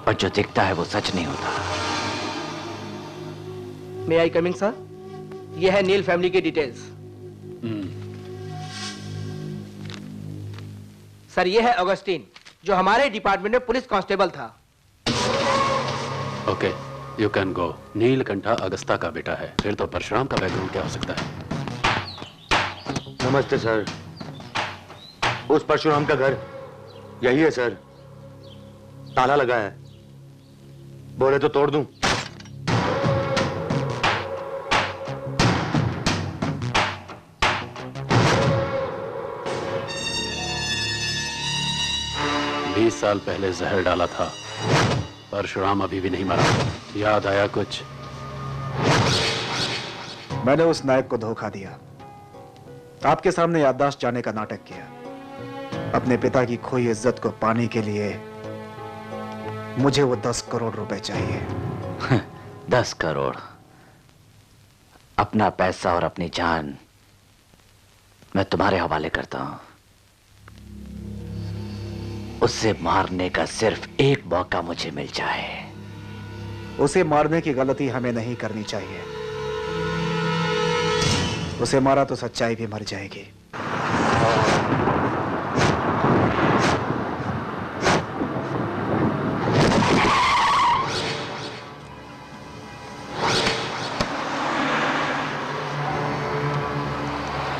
और जो दिखता है वो सच नहीं होता। May I coming sir? ये है नील फैमिली की डिटेल्स। सर, ये है ऑगस्टीन, जो हमारे डिपार्टमेंट में पुलिस कांस्टेबल था। Okay, you can go. Neelkantha Augusta का बेटा है, फिर तो परशुराम का बैकग्राउंड क्या हो सकता है? नमस्ते सर। उस परशुराम का घर यही है सर। ताला लगा है, बोले तो तोड़ दूं। बीस साल पहले जहर डाला था, परशुराम अभी भी नहीं मरा। याद आया कुछ? मैंने उस नायक को धोखा दिया, आपके सामने याददाश्त जाने का नाटक किया। अपने पिता की खोई इज्जत को पाने के लिए मुझे वो 10 करोड़ रुपए चाहिए। 10 करोड़? अपना पैसा और अपनी जान मैं तुम्हारे हवाले करता हूं। उसे मारने का सिर्फ एक मौका मुझे मिल जाए। उसे मारने की गलती हमें नहीं करनी चाहिए। उसे मारा तो सच्चाई भी मर जाएगी।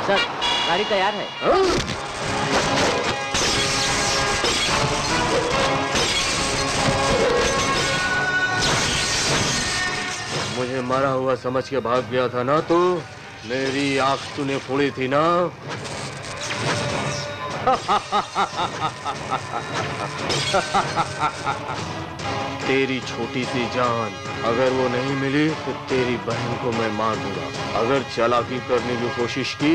सर, गाड़ी तैयार है। मुझे मारा हुआ समझ के भाग गया था ना तू? मेरी आंख तूने फोड़ी थी ना? तेरी छोटी सी जान अगर वो नहीं मिली तो तेरी बहन को मैं मार दूंगा। अगर चालाकी करने की कोशिश की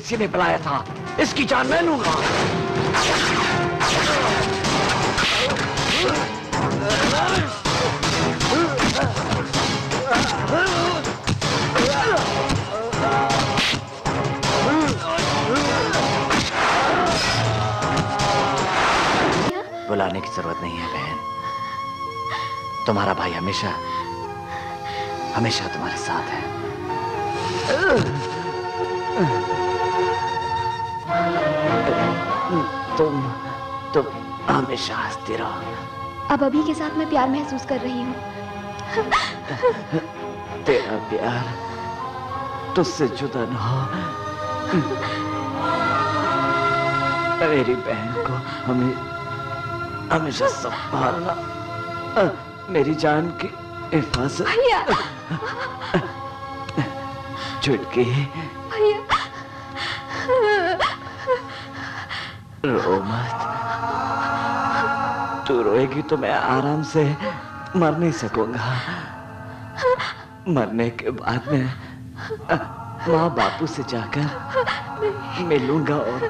इसी ने पिलाया था। इसकी जान मैं लूंगा। बुलाने की जरूरत नहीं है बहन। तुम्हारा भाई हमेशा हमेशा तुम्हारे साथ है। तुम हमेशा हंसती रहो। अब अभी के साथ मैं प्यार महसूस कर रही हूँ। तेरा प्यार तुझसे जुदा न हो। मेरी बहन को हमेशा संभालना। मेरी जान की हिफाजत। भैया चुटकी भैया रो मत। तू रोएगी तो मैं आराम से मर नहीं सकूंगा। मरने के बाद में माँ बापू से जाकर मिलूंगा और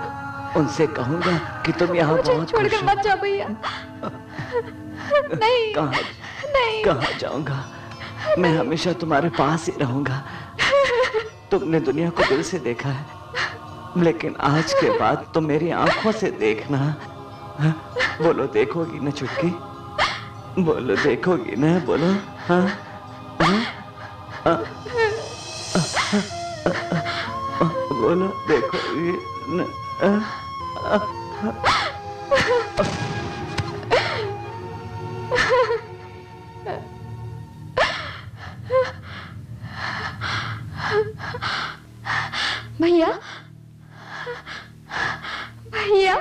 उनसे कहूंगा कि तुम यहाँ बहुत छोड़कर मत जाओ भैया। नहीं नहीं कहाँ जाऊंगा? मैं हमेशा तुम्हारे पास ही रहूंगा। तुमने दुनिया को दिल से देखा है, लेकिन आज के बाद तुम मेरी आंखों से देखना। बोलो देखोगी ना चुटकी? बोलो देखोगी ना? बोलो हाँ? बोलो देखोगी ना? भैया भैया